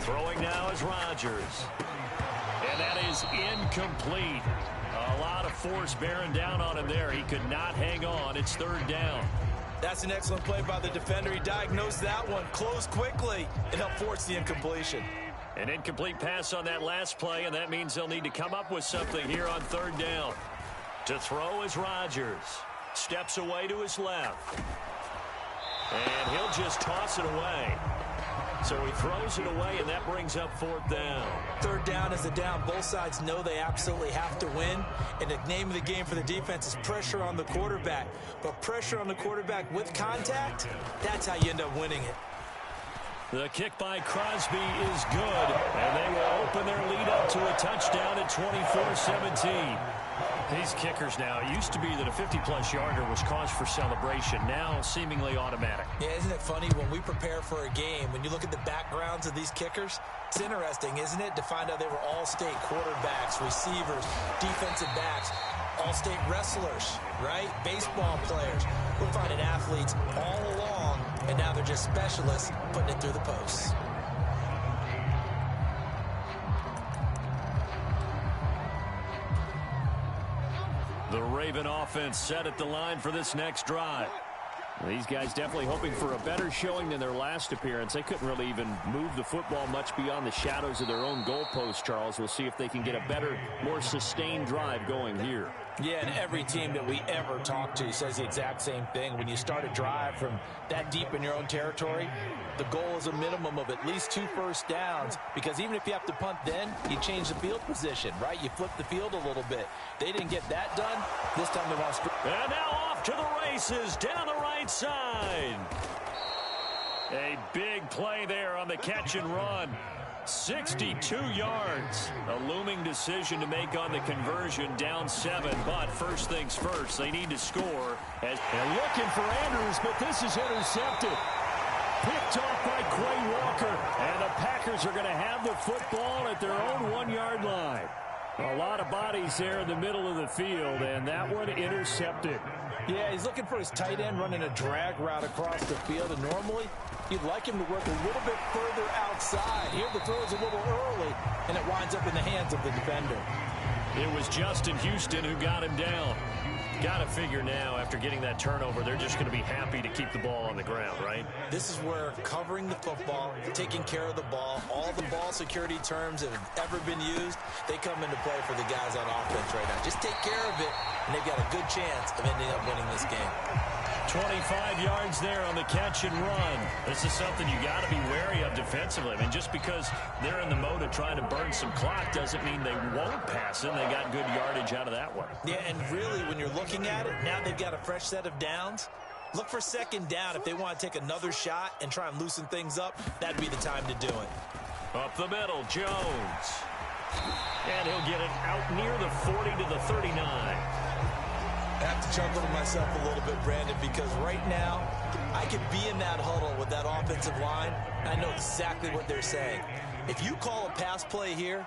Throwing now is Rodgers. And that is incomplete. A lot of force bearing down on him there. He could not hang on. It's 3rd down. That's an excellent play by the defender. He diagnosed that one, closed quickly, and helped force the incompletion. An incomplete pass on that last play, and that means they'll need to come up with something here on 3rd down. To throw is Rodgers. Steps away to his left. And he'll just toss it away. So he throws it away, and that brings up 4th down. 3rd down is a down. Both sides know they absolutely have to win. And the name of the game for the defense is pressure on the quarterback. But pressure on the quarterback with contact, that's how you end up winning it. The kick by Crosby is good, and they will open their lead up to a touchdown at 24-17. These kickers now, it used to be that a 50-plus yarder was cause for celebration. Now seemingly automatic. Yeah, isn't it funny when we prepare for a game, when you look at the backgrounds of these kickers, it's interesting, isn't it, to find out they were all-state quarterbacks, receivers, defensive backs, all-state wrestlers, right? Baseball players. We're finding athletes all along, and now they're just specialists putting it through the posts. The Raven offense set at the line for this next drive. These guys definitely hoping for a better showing than their last appearance. They couldn't really even move the football much beyond the shadows of their own goalpost, Charles. We'll see if they can get a better, more sustained drive going here. Yeah, and every team that we ever talk to says the exact same thing. When you start a drive from that deep in your own territory, the goal is a minimum of at least 2 first downs, because even if you have to punt then, you change the field position, right? You flip the field a little bit. They didn't get that done. This time they want to... And now off to the races down the right side. A big play there on the catch and run. 62 yards. A looming decision to make on the conversion, down 7. But first things first, they need to score. And looking for Andrews, but this is intercepted. Picked off by Quay Walker. And the Packers are going to have the football at their own 1-yard line. A lot of bodies there in the middle of the field, and that one intercepted. Yeah, he's looking for his tight end running a drag route across the field, and normally you'd like him to work a little bit further outside. Here the throw is a little early, and it winds up in the hands of the defender. It was Justin Houston who got him down. Got to figure now, after getting that turnover, they're just going to be happy to keep the ball on the ground, right? This is where covering the football, taking care of the ball, all the ball security terms that have ever been used, they come into play for the guys on offense right now. Just take care of it, and they've got a good chance of ending up winning this game. 25 yards there on the catch and run. This is something you got to be wary of defensively. I mean, just because they're in the mode of trying to burn some clock doesn't mean they won't pass it. They got good yardage out of that one. Yeah, and really, when you're looking at it, now they've got a fresh set of downs. Look for second down. If they want to take another shot and try and loosen things up, that'd be the time to do it. Up the middle, Jones. And he'll get it out near the 40 to the 39. I have to chuckle to myself a little bit, Brandon, because right now I could be in that huddle with that offensive line. I know exactly what they're saying. If you call a pass play here,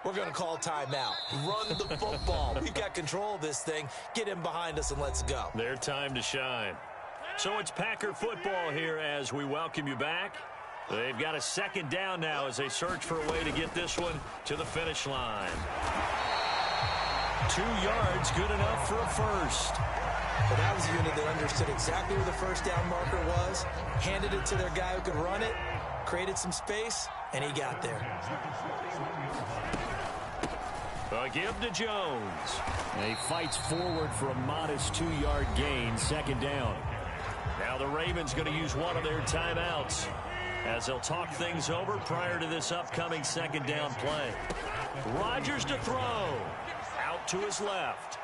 we're going to call timeout. Run the football. We've got control of this thing. Get him behind us and let's go. Their time to shine. So it's Packer football here as we welcome you back. They've got a second down now as they search for a way to get this one to the finish line. 2 yards, good enough for a first. But that was a unit that understood exactly where the first down marker was, handed it to their guy who could run it, created some space, and he got there. A give to Jones. He fights forward for a modest 2-yard gain, second down. Now the Ravens going to use one of their timeouts as they'll talk things over prior to this upcoming second down play. Rodgers to throw. Out to his left.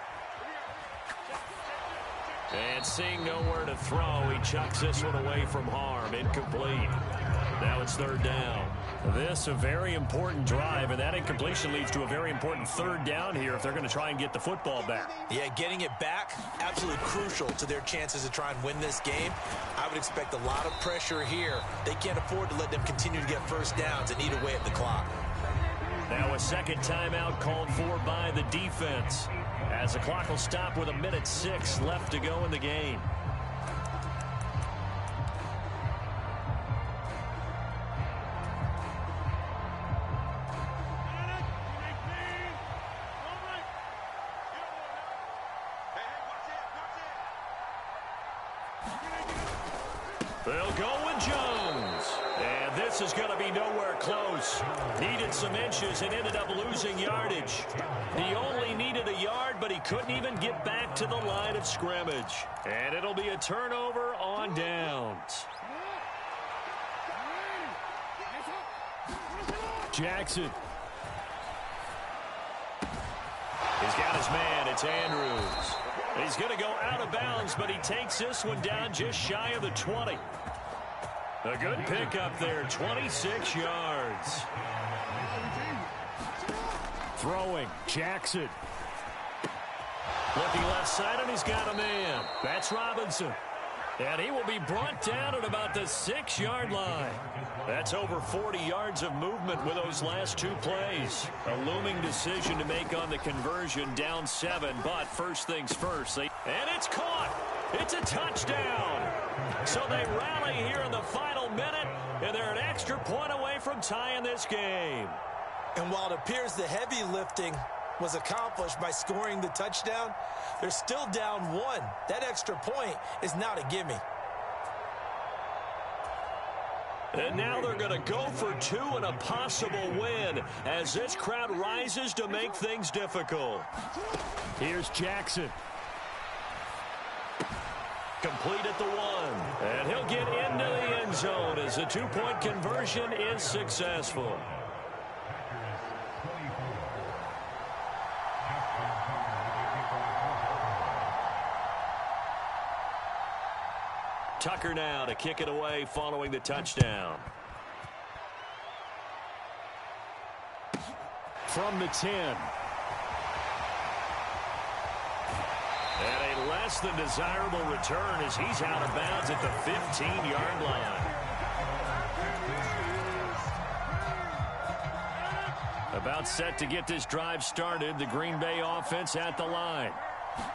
And seeing nowhere to throw, he chucks this one away from harm. Incomplete. Now it's third down. This a very important drive, and that incompletion leads to a very important third down here if they're going to try and get the football back. Yeah, getting it back, absolutely crucial to their chances to try and win this game. I would expect a lot of pressure here. They can't afford to let them continue to get first downs and eat away at the clock. Now a second timeout called for by the defense as the clock will stop with 1:06 left to go in the game. They'll go with Jones. And this is going to be nowhere close. Needed some inches and ended up losing yardage. He only needed a yard, but he couldn't even get back to the line of scrimmage. And it'll be a turnover on downs. Jackson. He's got his man. It's Andrews. He's going to go out of bounds, but he takes this one down just shy of the 20. A good pickup there, 26 yards. Throwing, Jackson. Looking left side, and he's got a man. That's Robinson. And he will be brought down at about the 6-yard line. That's over 40 yards of movement with those last 2 plays. A looming decision to make on the conversion, down 7. But first things first. And it's caught. It's a touchdown. So they rally here in the final minute, and they're an extra point away from tying this game. And while it appears the heavy lifting was accomplished by scoring the touchdown, they're still down 1. That extra point is not a gimme. And now they're going to go for 2 and a possible win as this crowd rises to make things difficult. Here's Jackson. Complete at the 1. And he'll get into the end zone as the 2-point conversion is successful. Tucker now to kick it away following the touchdown. From the 10. And a less than desirable return as he's out of bounds at the 15-yard line. About set to get this drive started, the Green Bay offense at the line.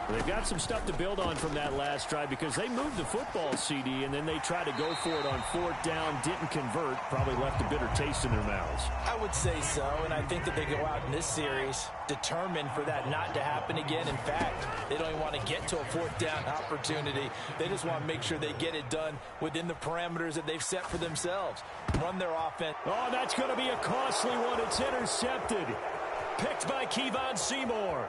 They've got some stuff to build on from that last drive because they moved the football, CD, and then they tried to go for it on 4th down, didn't convert, probably left a bitter taste in their mouths. I would say so, and I think that they go out in this series determined for that not to happen again. In fact, they don't even want to get to a 4th down opportunity. They just want to make sure they get it done within the parameters that they've set for themselves. Run their offense. Oh, that's going to be a costly one. It's intercepted. Picked by Kevon Seymour.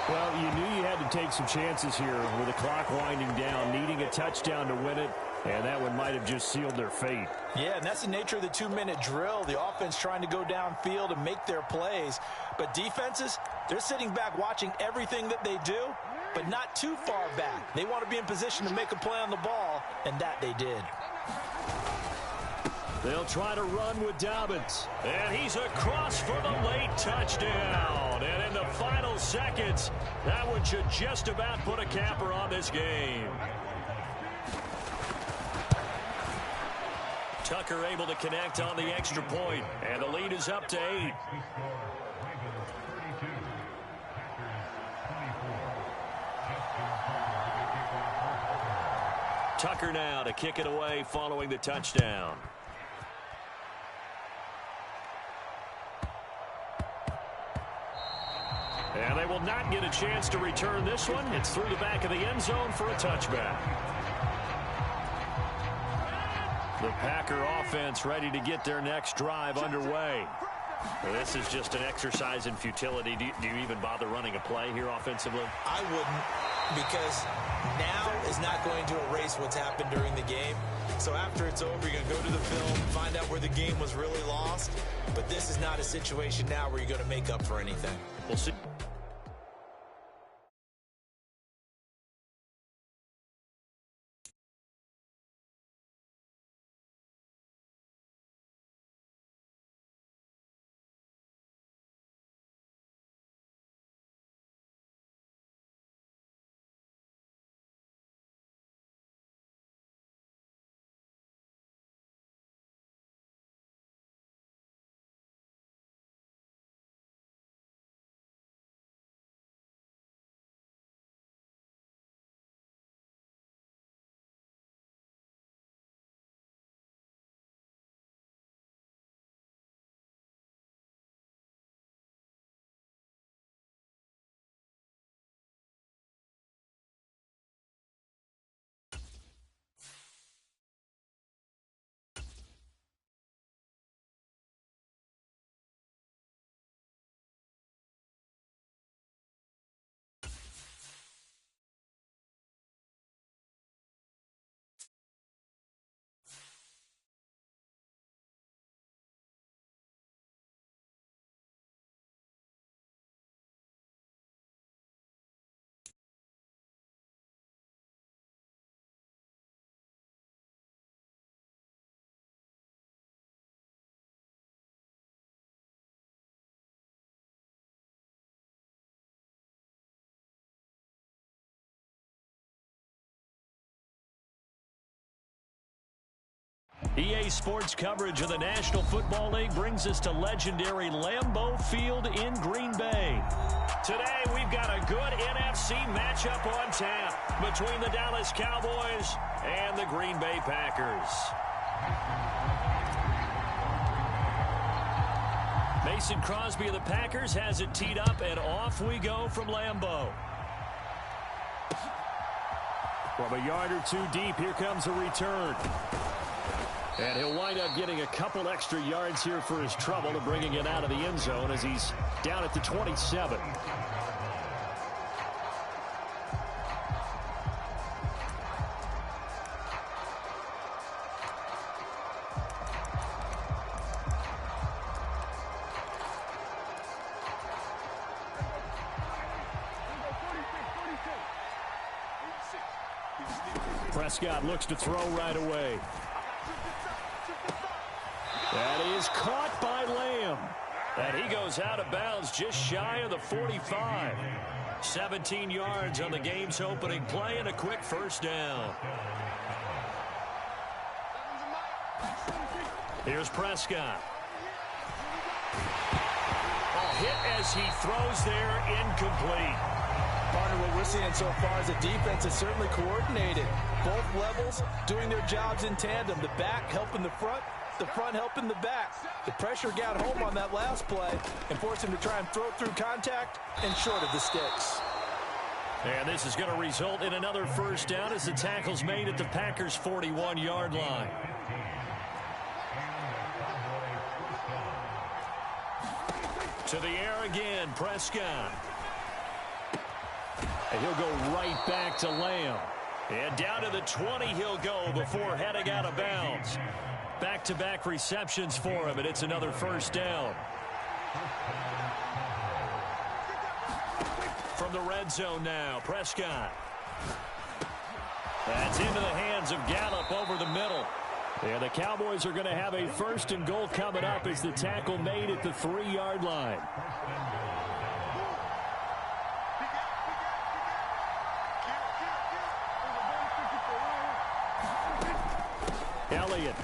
Well, you knew you had to take some chances here with the clock winding down, needing a touchdown to win it, and that one might have just sealed their fate. Yeah, and that's the nature of the 2-minute drill. The offense trying to go downfield and make their plays. But defenses, they're sitting back watching everything that they do, but not too far back. They want to be in position to make a play on the ball, and that they did. They'll try to run with Dobbins. And he's across for the late touchdown. And in the final seconds, that one should just about put a capper on this game. Tucker able to connect on the extra point. And the lead is up to 8. Tucker now to kick it away following the touchdown. And they will not get a chance to return this one. It's through the back of the end zone for a touchback. The Packer offense ready to get their next drive underway. Well, this is just an exercise in futility. Do you even bother running a play here offensively? I wouldn't, because now is not going to erase what's happened during the game. So after it's over, you're going to go to the film, find out where the game was really lost. But this is not a situation now where you're going to make up for anything. We'll see. EA Sports coverage of the National Football League brings us to legendary Lambeau Field in Green Bay. Today, we've got a good NFC matchup on tap between the Dallas Cowboys and the Green Bay Packers. Mason Crosby of the Packers has it teed up, and off we go from Lambeau. From a yard or two deep, here comes a return. And he'll wind up getting a couple extra yards here for his trouble and bringing it out of the end zone as he's down at the 27. Prescott looks to throw right away. That is caught by Lamb. And he goes out of bounds just shy of the 45. 17 yards on the game's opening play and a quick first down. Here's Prescott. Hit as he throws there, incomplete. Partner, what we're seeing so far is the defense is certainly coordinated. Both levels doing their jobs in tandem. The back helping the front helping the back. The pressure got home on that last play and forced him to try and throw through contact and short of the sticks. And this is going to result in another first down as the tackle's made at the Packers' 41-yard line. To the air again, Prescott. And he'll go right back to Lamb. And down to the 20 he'll go before heading out of bounds. Back-to-back receptions for him, and it's another first down. From the red zone now, Prescott. That's into the hands of Gallup over the middle. And the Cowboys are going to have a 1st and goal coming up as the tackle made at the 3-yard line. Elliott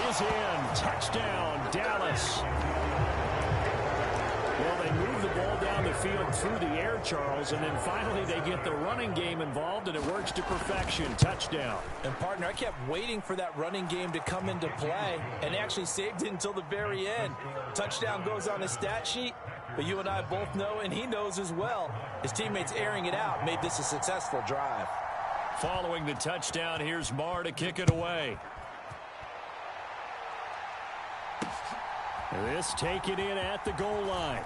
is in. Touchdown, Dallas. Well, they move the ball down the field through the air, Charles, and then finally they get the running game involved, and it works to perfection. Touchdown. And, partner, I kept waiting for that running game to come into play and actually saved it until the very end. Touchdown goes on his stat sheet, but you and I both know, and he knows as well, his teammates airing it out made this a successful drive. Following the touchdown, here's Marr to kick it away. This taken in at the goal line.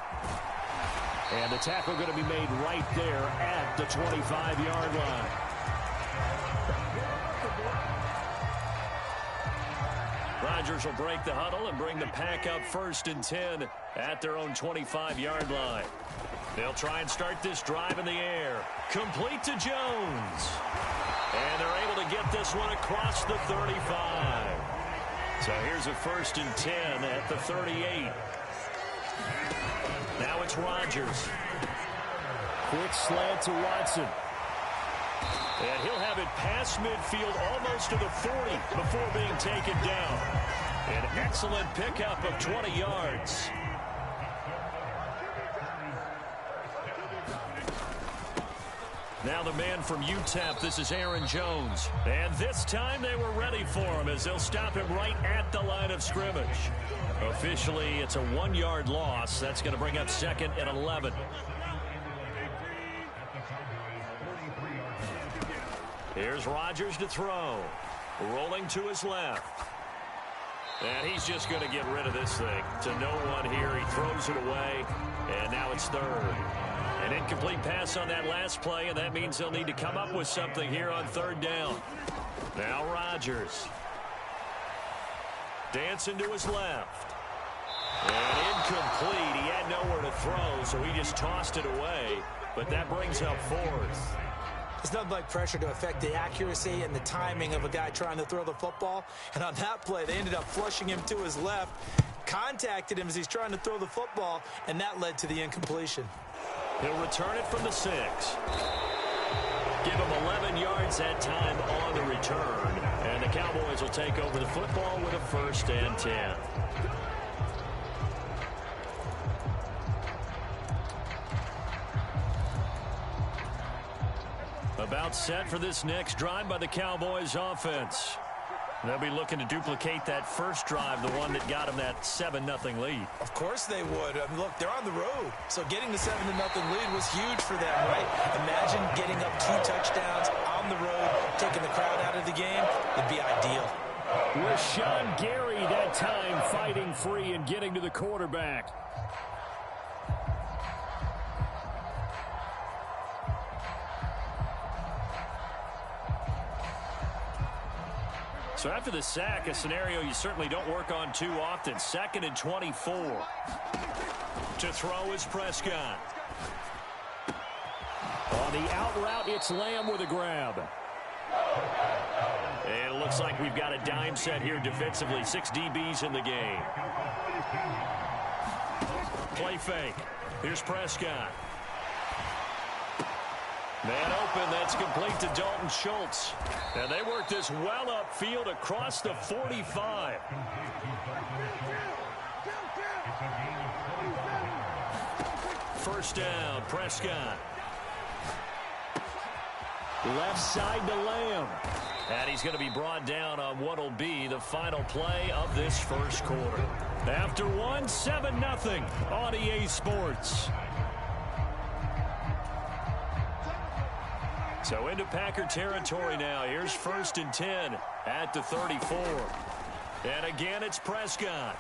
And the tackle going to be made right there at the 25-yard line. Rodgers will break the huddle and bring the pack up 1st and 10 at their own 25-yard line. They'll try and start this drive in the air. Complete to Jones. And they're able to get this one across the 35. So here's a 1st and 10 at the 38. Now it's Rodgers. Quick slant to Watson. And he'll have it past midfield almost to the 40 before being taken down. An excellent pickup of 20 yards. Now the man from UTEP, this is Aaron Jones. And this time they were ready for him as they'll stop him right at the line of scrimmage. Officially, it's a 1-yard loss. That's going to bring up 2nd and 11. Here's Rodgers to throw. Rolling to his left. And he's just going to get rid of this thing. To no one here. He throws it away. And now it's 3rd. An incomplete pass on that last play, and that means they'll need to come up with something here on 3rd down. Now Rodgers. Dancing to his left. And incomplete. He had nowhere to throw, so he just tossed it away. But that brings up 4th. It's nothing like pressure to affect the accuracy and the timing of a guy trying to throw the football. And on that play, they ended up flushing him to his left, contacted him as he's trying to throw the football, and that led to the incompletion. He'll return it from the 6. Give him 11 yards that time on the return. And the Cowboys will take over the football with a 1st and 10. About set for this next drive by the Cowboys offense. They'll be looking to duplicate that first drive, the one that got them that 7-0 lead. Of course they would. I mean, look, they're on the road. So getting the 7-0 lead was huge for them, right? Imagine getting up 2 touchdowns on the road, taking the crowd out of the game. It'd be ideal. Rashawn Gary that time fighting free and getting to the quarterback. So after the sack, a scenario you certainly don't work on too often. 2nd and 24. To throw is Prescott. On the out route, it's Lamb with a grab. And it looks like we've got a dime set here defensively. 6 DBs in the game. Play fake. Here's Prescott. Man open, that's complete to Dalton Schultz. And they work this well upfield across the 45. First down, Prescott. Left side to Lamb. And he's going to be brought down on what will be the final play of this first quarter. After 7-0 on EA Sports. So into Packer territory now. Here's 1st and 10 at the 34. And again, it's Prescott.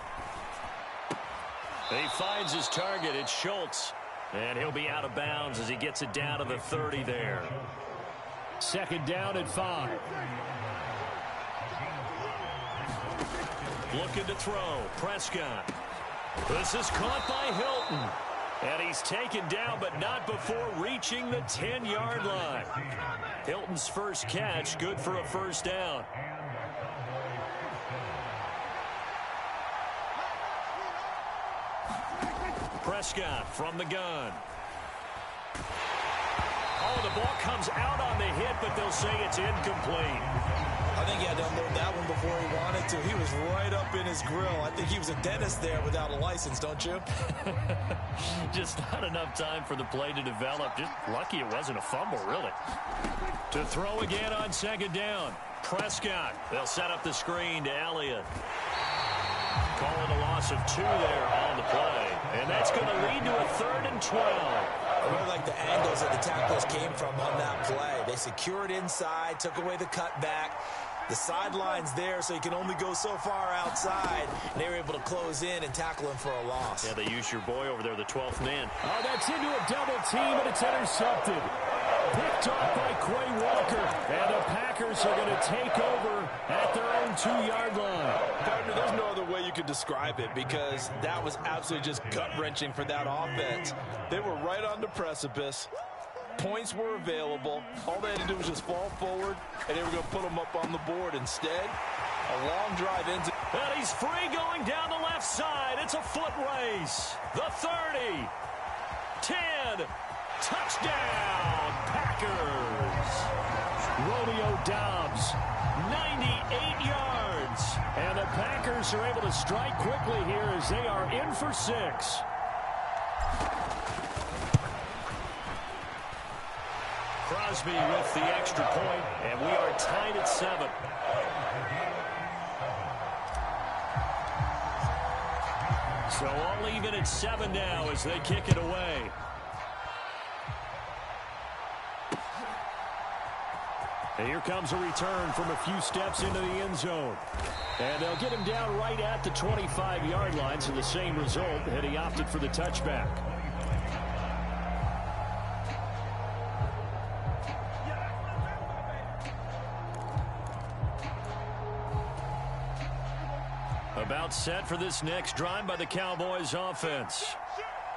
He finds his target. It's Schultz. And he'll be out of bounds as he gets it down to the 30 there. 2nd down and 5. Looking to throw. Prescott. This is caught by Hilton. And he's taken down, but not before reaching the 10-yard line. Hilton's first catch, good for a first down. Prescott from the gun. Oh, the ball comes out on the hit, but they'll say it's incomplete. I think he had to unload that one before he wanted to. He was right up in his grill. I think he was a dentist there without a license, don't you? Just not enough time for the play to develop. Just lucky it wasn't a fumble, really. To throw again on second down. Prescott. They'll set up the screen to Elliott. Calling a loss of 2 there on the play. And that's going to lead to a 3rd and 12. I really like the angles that the tacklers came from on that play. They secured inside, took away the cutback. The sideline's there, so you can only go so far outside. And they were able to close in and tackle him for a loss. Yeah, they used your boy over there, the 12th man. Oh, that's into a double team, and it's intercepted. Picked off by Quay Walker. And the Packers are going to take over at their own 2-yard line. Partner, there's no other way you could describe it because that was absolutely just gut-wrenching for that offense. They were right on the precipice. Points were available. All they had to do was just fall forward, and they were going to put them up on the board. Instead, a long drive ends. And he's free going down the left side. It's a foot race. The 30. 10. Touchdown, Packers. Romeo Doubs, 98 yards. And the Packers are able to strike quickly here as they are in for 6. Crosby with the extra point, and we are tied at 7. So all even at 7 now as they kick it away. And here comes a return from a few steps into the end zone. And they'll get him down right at the 25-yard line, so the same result, and he opted for the touchback. About set for this next drive by the Cowboys offense.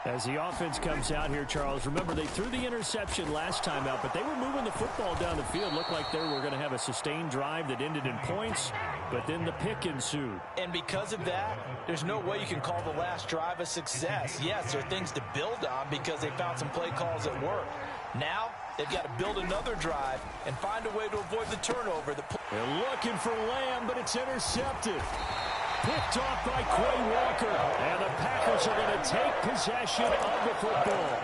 As the offense comes out here, Charles, remember they threw the interception last time out, but they were moving the football down the field. Looked like they were going to have a sustained drive that ended in points, but then the pick ensued. And because of that, there's no way you can call the last drive a success. Yes, there are things to build on because they found some play calls that work. Now, they've got to build another drive and find a way to avoid the turnover. They're looking for Lamb, but it's intercepted. Picked off by Quay Walker, and the Packers are going to take possession of the football.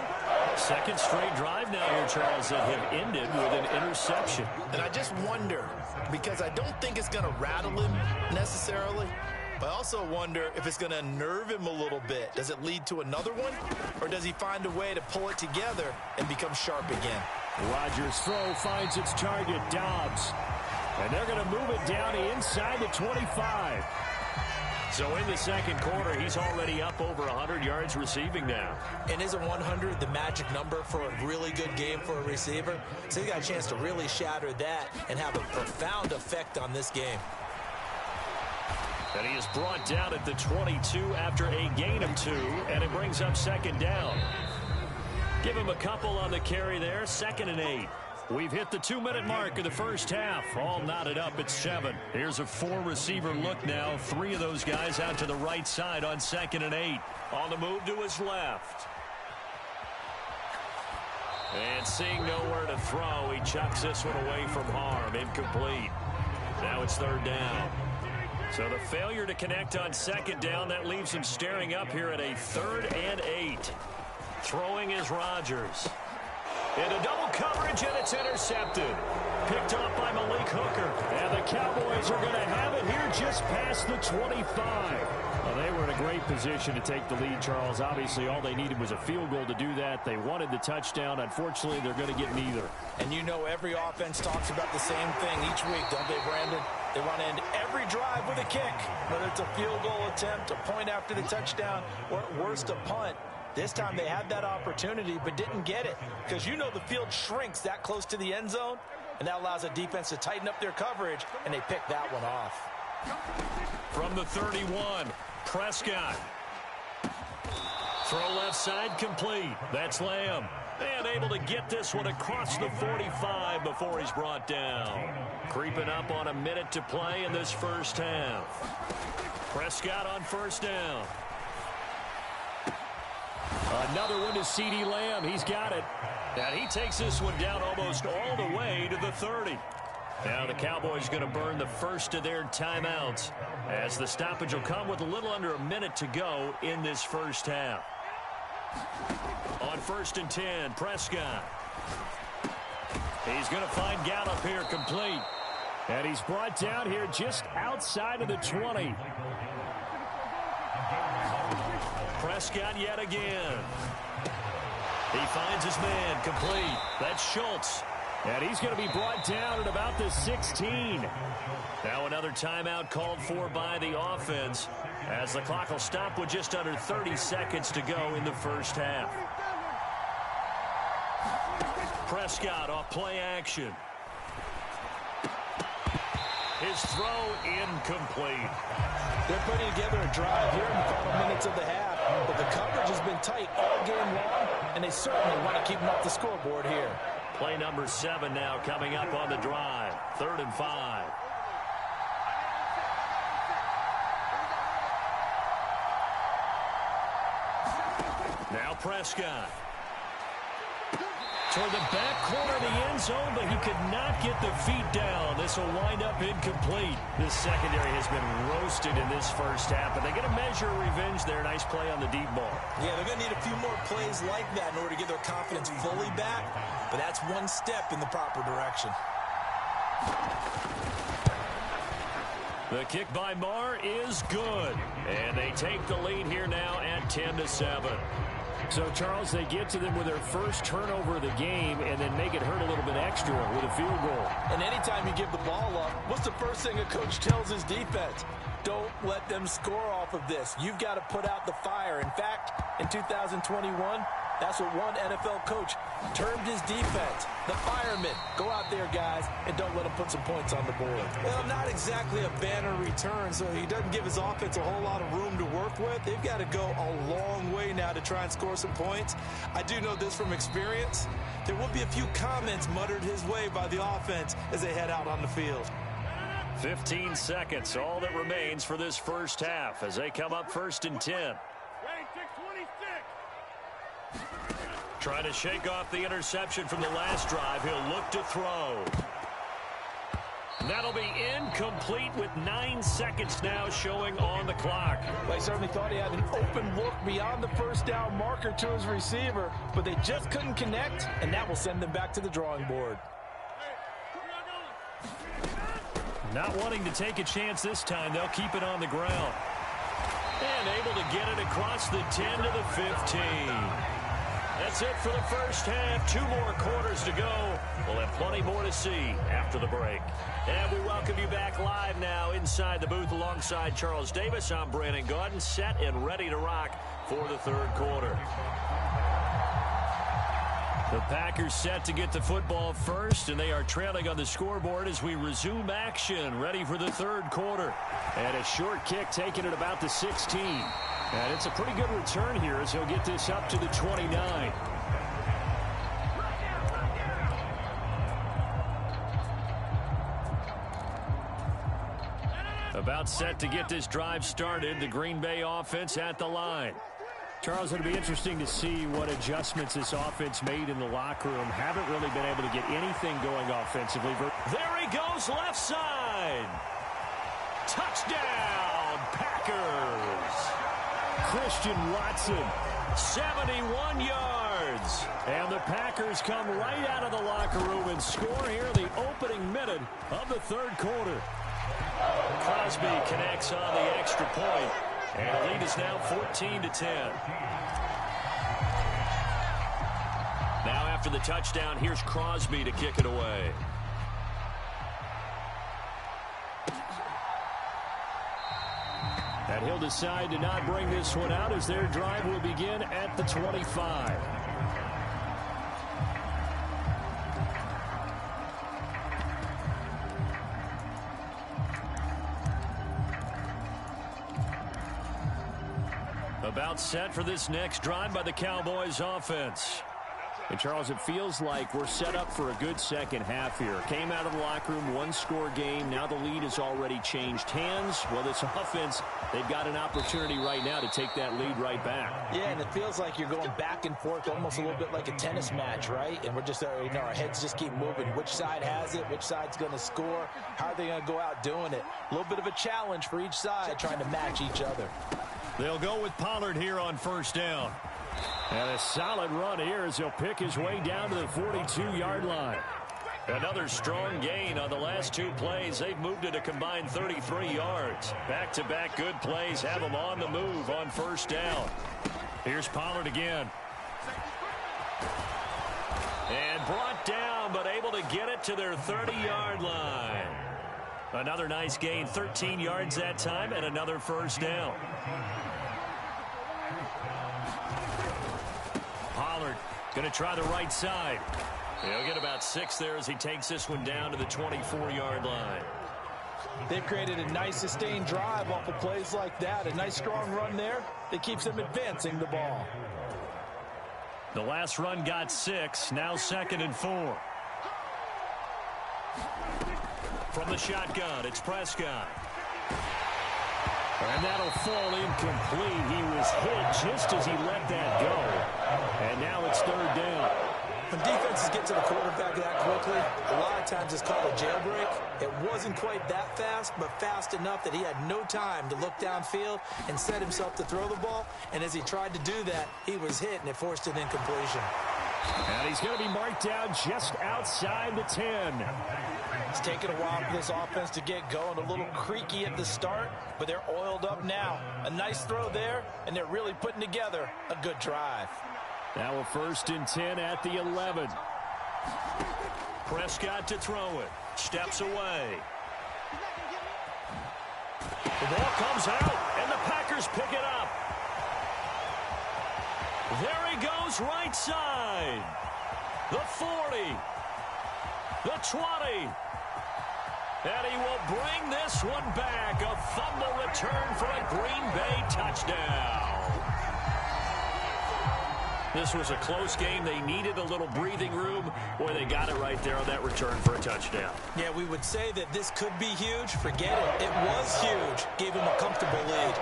Second straight drive now here, Charles, that have ended with an interception. And I just wonder, because I don't think it's going to rattle him necessarily, but I also wonder if it's going to unnerve him a little bit. Does it lead to another one, or does he find a way to pull it together and become sharp again? Rodgers' throw finds its target, Doubs. And they're going to move it down inside the 25. So in the second quarter, he's already up over 100 yards receiving now. And isn't 100 the magic number for a really good game for a receiver? So he got a chance to really shatter that and have a profound effect on this game. And he is brought down at the 22 after a gain of 2, and it brings up second down. Give him a couple on the carry there, 2nd and 8. We've hit the 2-minute mark of the first half. All knotted up at 7. Here's a 4-receiver look now. 3 of those guys out to the right side on 2nd and 8. On the move to his left. And seeing nowhere to throw, he chucks this one away from harm. Incomplete. Now it's 3rd down. So the failure to connect on 2nd down, that leaves him staring up here at a 3rd and 8. Throwing is Rodgers. Into double coverage, and it's intercepted. Picked off by Malik Hooker. And the Cowboys are going to have it here just past the 25. Well, they were in a great position to take the lead, Charles. Obviously, all they needed was a field goal to do that. They wanted the touchdown. Unfortunately, they're going to get neither. And you know every offense talks about the same thing each week, don't they, Brandon? They want to end every drive with a kick, whether it's a field goal attempt, a point after the touchdown, or at worst, a punt. This time they had that opportunity but didn't get it because you know the field shrinks that close to the end zone, and that allows a defense to tighten up their coverage, and they pick that one off. From the 31, Prescott. Throw left side complete. That's Lamb. And able to get this one across the 45 before he's brought down. Creeping up on a minute to play in this first half. Prescott on 1st down. Another one to CeeDee Lamb. He's got it. And he takes this one down almost all the way to the 30. Now the Cowboys going to burn the first of their timeouts as the stoppage will come with a little under a minute to go in this first half. On 1st and 10, Prescott. He's going to find Gallup here complete. And he's brought down here just outside of the 20. Prescott yet again. He finds his man complete. That's Schultz. And he's going to be brought down at about the 16. Now another timeout called for by the offense as the clock will stop with just under 30 seconds to go in the first half. Prescott off play action. His throw incomplete. They're putting together a drive here in the final minutes of the half, but the coverage has been tight all game long, and they certainly want to keep them off the scoreboard here. Play number 7 now coming up on the drive. 3rd and 5. Now Prescott. Toward the back corner of the end zone, but he could not get the feet down. This will wind up incomplete. This secondary has been roasted in this first half, but they get a measure of revenge there. Nice play on the deep ball. Yeah, they're going to need a few more plays like that in order to get their confidence fully back, but that's one step in the proper direction. The kick by Marr is good, and they take the lead here now at 10-7. So, Charles, they get to them with their first turnover of the game and then make it hurt a little bit extra with a field goal. And anytime you give the ball up, what's the first thing a coach tells his defense? Don't let them score off of this. You've got to put out the fire. In fact, in 2021, that's what one NFL coach termed his defense. The firemen. Go out there, guys, and don't let them put some points on the board. Well, not exactly a banner return, so he doesn't give his offense a whole lot of room to work with. They've got to go a long way now to try and score some points. I do know this from experience. There will be a few comments muttered his way by the offense as they head out on the field. 15 seconds, all that remains for this first half as they come up 1st and 10. Trying to shake off the interception from the last drive. He'll look to throw. That'll be incomplete with 9 seconds now showing on the clock. Well, he certainly thought he had an open look beyond the first down marker to his receiver, but they just couldn't connect, and that will send them back to the drawing board. Not wanting to take a chance this time, they'll keep it on the ground. And able to get it across the 10 to the 15. That's it for the first half. 2 more quarters to go. We'll have plenty more to see after the break. And we welcome you back live now inside the booth alongside Charles Davis. I'm Brandon Gaudin, set and ready to rock for the 3rd quarter. The Packers set to get the football first, and they are trailing on the scoreboard as we resume action, ready for the 3rd quarter. And a short kick taken at about the 16. And it's a pretty good return here as he'll get this up to the 29. About set to get this drive started, the Green Bay offense at the line. Charles, it'll be interesting to see what adjustments this offense made in the locker room. Haven't really been able to get anything going offensively. There he goes, left side. Touchdown, Packers. Christian Watson. 71 yards. And the Packers come right out of the locker room and score here in the opening minute of the 3rd quarter. Crosby connects on the extra point. And the lead is now 14-10. Now after the touchdown, here's Crosby to kick it away. And he'll decide to not bring this one out as their drive will begin at the 25. About set for this next drive by the Cowboys offense. And, Charles, it feels like we're set up for a good second half here. Came out of the locker room, one-score game. Now the lead has already changed hands. Well, this offense, they've got an opportunity right now to take that lead right back. Yeah, and it feels like you're going back and forth almost a little bit like a tennis match, right? And we're just, our heads just keep moving. Which side has it? Which side's going to score? How are they going to go out doing it? A little bit of a challenge for each side trying to match each other. They'll go with Pollard here on first down. And a solid run here as he'll pick his way down to the 42-yard line. Another strong gain on the last two plays. They've moved it a combined 33 yards. Back-to-back good plays have them on the move on first down. Here's Pollard again. And brought down, but able to get it to their 30-yard line. Another nice gain, 13 yards that time, and another first down. Pollard going to try the right side. He'll get about 6 there as he takes this one down to the 24-yard line. They've created a nice sustained drive off of plays like that. A nice strong run there that keeps them advancing the ball. The last run got 6. Now 2nd and 4. From the shotgun, it's Prescott. And that'll fall incomplete. He was hit just as he let that go. And now it's 3rd down. When defenses get to the quarterback that quickly, a lot of times it's called a jailbreak. It wasn't quite that fast, but fast enough that he had no time to look downfield and set himself to throw the ball. And as he tried to do that, he was hit, and it forced an incompletion. And he's going to be marked down just outside the 10. It's taken a while for this offense to get going. A little creaky at the start, but they're oiled up now. A nice throw there, and they're really putting together a good drive. Now a 1st and 10 at the 11. Prescott to throw it. Steps away. The ball comes out, and the Packers pick it up. There he goes, right side. The 40. The 20. And he will bring this one back. A fumble return for a Green Bay touchdown. This was a close game. They needed a little breathing room. Boy, they got it right there on that return for a touchdown. Yeah, we would say that this could be huge. Forget it. It was huge. Gave him a comfortable lead.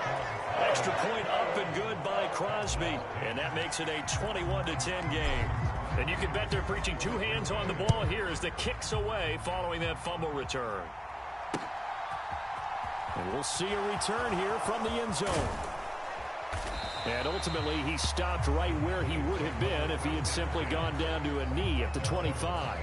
Extra point up and good by Crosby. And that makes it a 21-10 game. And you can bet they're preaching 2 hands on the ball here as the kick's away following that fumble return. And we'll see a return here from the end zone. And ultimately, he stopped right where he would have been if he had simply gone down to a knee at the 25.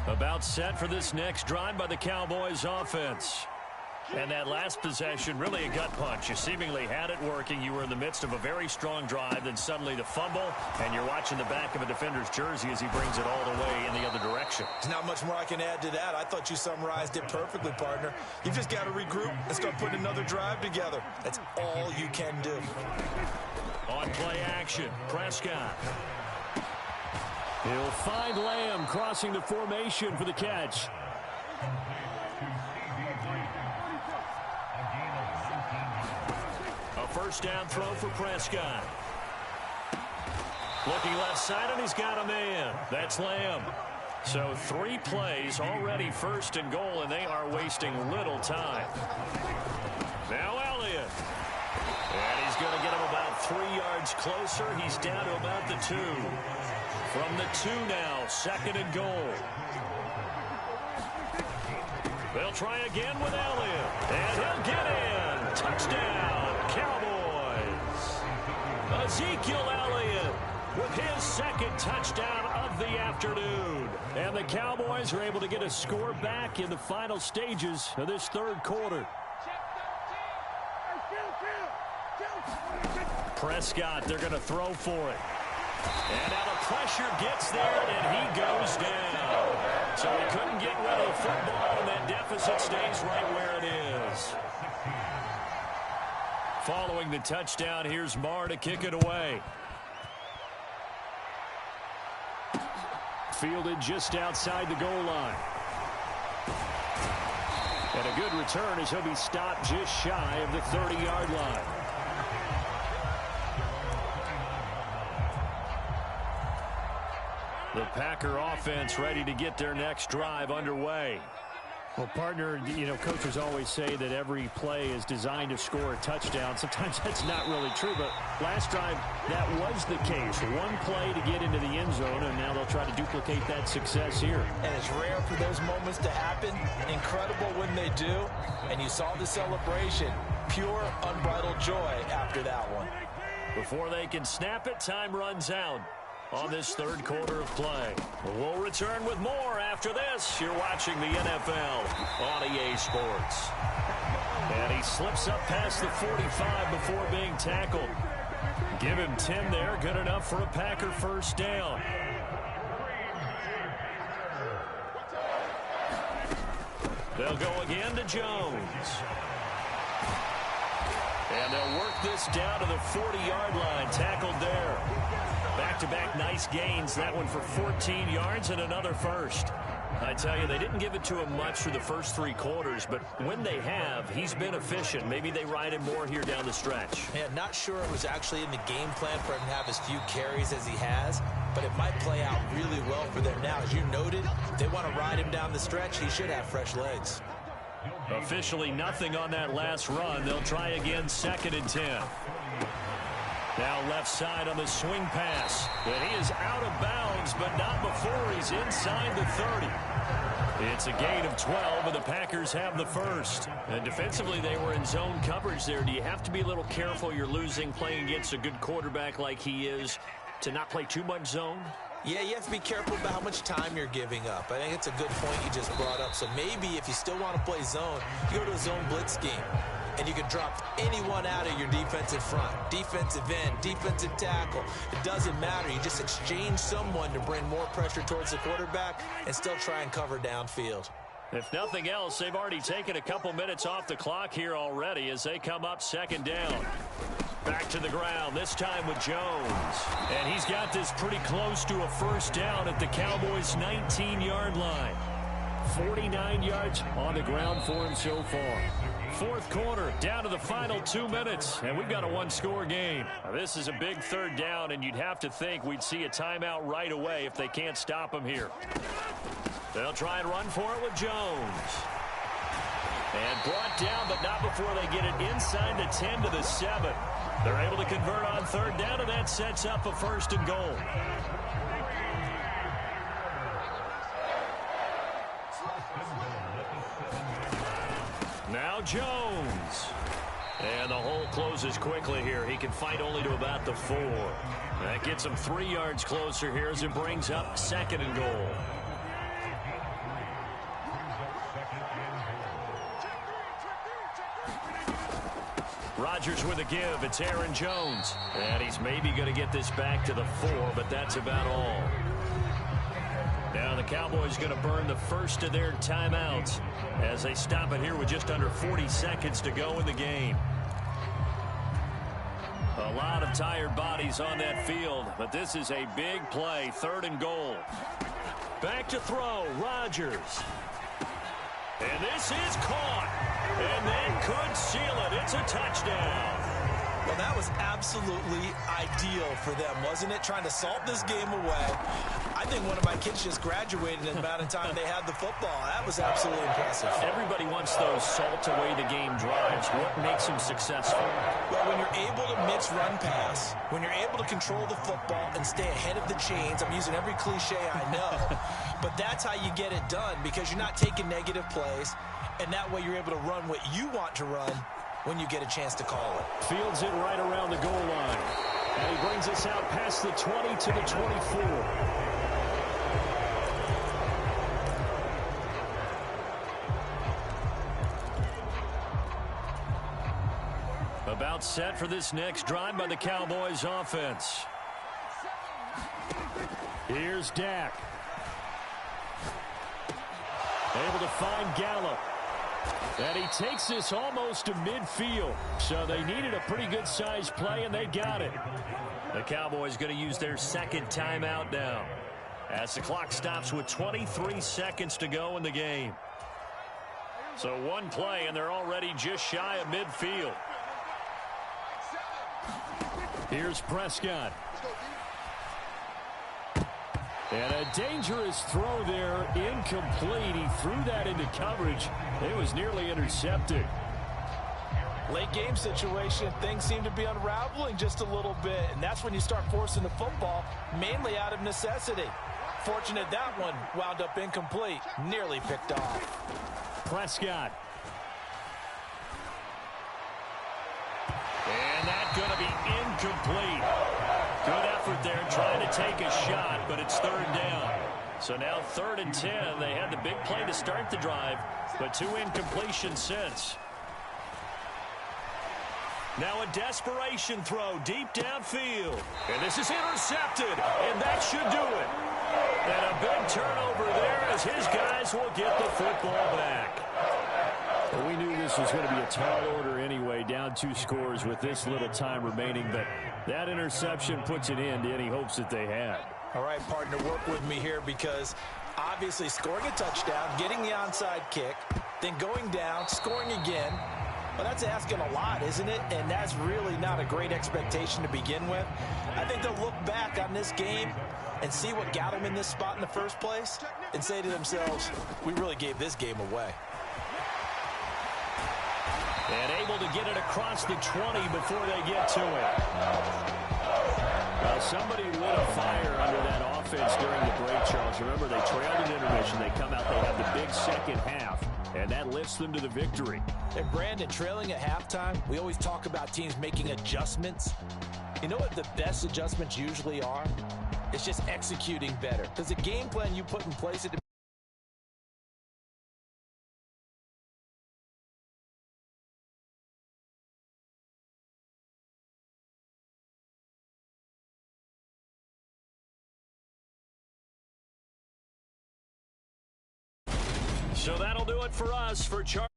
About set for this next drive by the Cowboys offense. And that last possession, really a gut punch. You seemingly had it working. You were in the midst of a very strong drive. Then suddenly the fumble, and you're watching the back of a defender's jersey as he brings it all the way in the other direction. There's not much more I can add to that. I thought you summarized it perfectly, partner. You've just got to regroup and start putting another drive together. That's all you can do. On play action, Prescott. He'll find Lamb crossing the formation for the catch. First down throw for Prescott. Looking left side, and he's got a man. That's Lamb. So 3 plays already 1st and goal, and they are wasting little time. Now Elliott. And he's going to get him about 3 yards closer. He's down to about the 2. From the 2 now, 2nd and goal. They'll try again with Elliott. And he'll get in. Touchdown, Cowboys. Ezekiel Elliott with his 2nd touchdown of the afternoon. And the Cowboys are able to get a score back in the final stages of this 3rd quarter. Prescott, they're going to throw for it. And now the pressure gets there, and he goes down. So he couldn't get rid of the football, and that deficit stays right where it is. Following the touchdown, here's Marr to kick it away. Fielded just outside the goal line. And a good return as he'll be stopped just shy of the 30-yard line. The Packer offense ready to get their next drive underway. Well, partner, coaches always say that every play is designed to score a touchdown. Sometimes that's not really true, but last drive, that was the case. One play to get into the end zone, and now they'll try to duplicate that success here. And it's rare for those moments to happen. Incredible when they do. And you saw the celebration. Pure, unbridled joy after that one. Before they can snap it, time runs out on this third quarter of play. We'll return with more after this. You're watching the NFL on EA Sports. And he slips up past the 45 before being tackled. Give him 10 there. Good enough for a Packer first down. They'll go again to Jones. And they'll work this down to the 40-yard line. Tackled there. Back-to-back nice gains. That one for 14 yards and another first. I tell you, they didn't give it to him much for the first three quarters, but when they have, he's been efficient. Maybe they ride him more here down the stretch. Yeah, not sure it was actually in the game plan for him to have as few carries as he has, but it might play out really well for them now. As you noted, if they want to ride him down the stretch, he should have fresh legs. Officially nothing on that last run. They'll try again, 2nd and 10. Now left side on the swing pass. And he is out of bounds, but not before he's inside the 30. It's a gain of 12, and the Packers have the first. And defensively, they were in zone coverage there. Do you have to be a little careful you're losing playing against a good quarterback like he is to not play too much zone? Yeah, you have to be careful about how much time you're giving up. I think it's a good point you just brought up. So maybe if you still want to play zone, you go to a zone blitz scheme. And you can drop anyone out of your defensive front. Defensive end, defensive tackle. It doesn't matter. You just exchange someone to bring more pressure towards the quarterback and still try and cover downfield. If nothing else, they've already taken a couple minutes off the clock here already as they come up 2nd down. Back to the ground, this time with Jones. And he's got this pretty close to a first down at the Cowboys' 19-yard line. 49 yards on the ground for him so far. Fourth quarter, down to the final 2 minutes, and we've got a one-score game. Now, this is a big third down, and you'd have to think we'd see a timeout right away if they can't stop him here. They'll try and run for it with Jones. And brought down, but not before they get it inside the 10 to the 7. They're able to convert on third down, and that sets up a 1st and goal. Now Jones. And the hole closes quickly here. He can fight only to about the 4. That gets him 3 yards closer here as it brings up 2nd and goal. Rodgers with a give. It's Aaron Jones. And he's maybe going to get this back to the 4, but that's about all. Now the Cowboys going to burn the first of their timeouts as they stop it here with just under 40 seconds to go in the game. A lot of tired bodies on that field, but this is a big play. 3rd and goal. Back to throw, Rodgers. And this is caught. And that could seal it. It's a touchdown. Well, that was absolutely ideal for them, wasn't it? Trying to salt this game away. I think one of my kids just graduated in the amount of time they had the football. That was absolutely impressive. Everybody wants those salt-away-the-game drives. What makes them successful? Well, when you're able to mix run pass, when you're able to control the football and stay ahead of the chains, I'm using every cliche I know, but that's how you get it done because you're not taking negative plays, and that way you're able to run what you want to run when you get a chance to call it. Fields it right around the goal line. And he brings us out past the 20 to the 24. About set for this next drive by the Cowboys offense. Here's Dak. Able to find Gallup. And he takes this almost to midfield. So they needed a pretty good-sized play, and they got it. The Cowboys going to use their 2nd timeout now as the clock stops with 23 seconds to go in the game. So one play, and they're already just shy of midfield. Here's Prescott. And a dangerous throw there, incomplete. He threw that into coverage. It was nearly intercepted. Late game situation, things seem to be unraveling just a little bit, and that's when you start forcing the football, mainly out of necessity. Fortunate that one wound up incomplete, nearly picked off. Prescott. And that's going to be incomplete. Good effort there trying to take a shot, but it's third down. So now 3rd and 10. They had the big play to start the drive, but 2 incompletions since. Now a desperation throw deep downfield. And this is intercepted, and that should do it. And a big turnover there as his guys will get the football back. Well, we knew this was going to be a tall order anyway, down 2 scores with this little time remaining, but that interception puts an end to any hopes that they had. All right, partner, work with me here because obviously scoring a touchdown, getting the onside kick, then going down, scoring again. Well, that's asking a lot, isn't it? And that's really not a great expectation to begin with. I think they'll look back on this game and see what got them in this spot in the first place and say to themselves, we really gave this game away. And able to get it across the 20 before they get to it. Well, somebody lit a fire under that offense during the break, Charles. Remember, they trailed in intermission. They come out, they have the big second half, and that lifts them to the victory. And Brandon, trailing at halftime, we always talk about teams making adjustments. You know what the best adjustments usually are? It's just executing better. Because the game plan you put in place at the So that'll do it for us for Charles.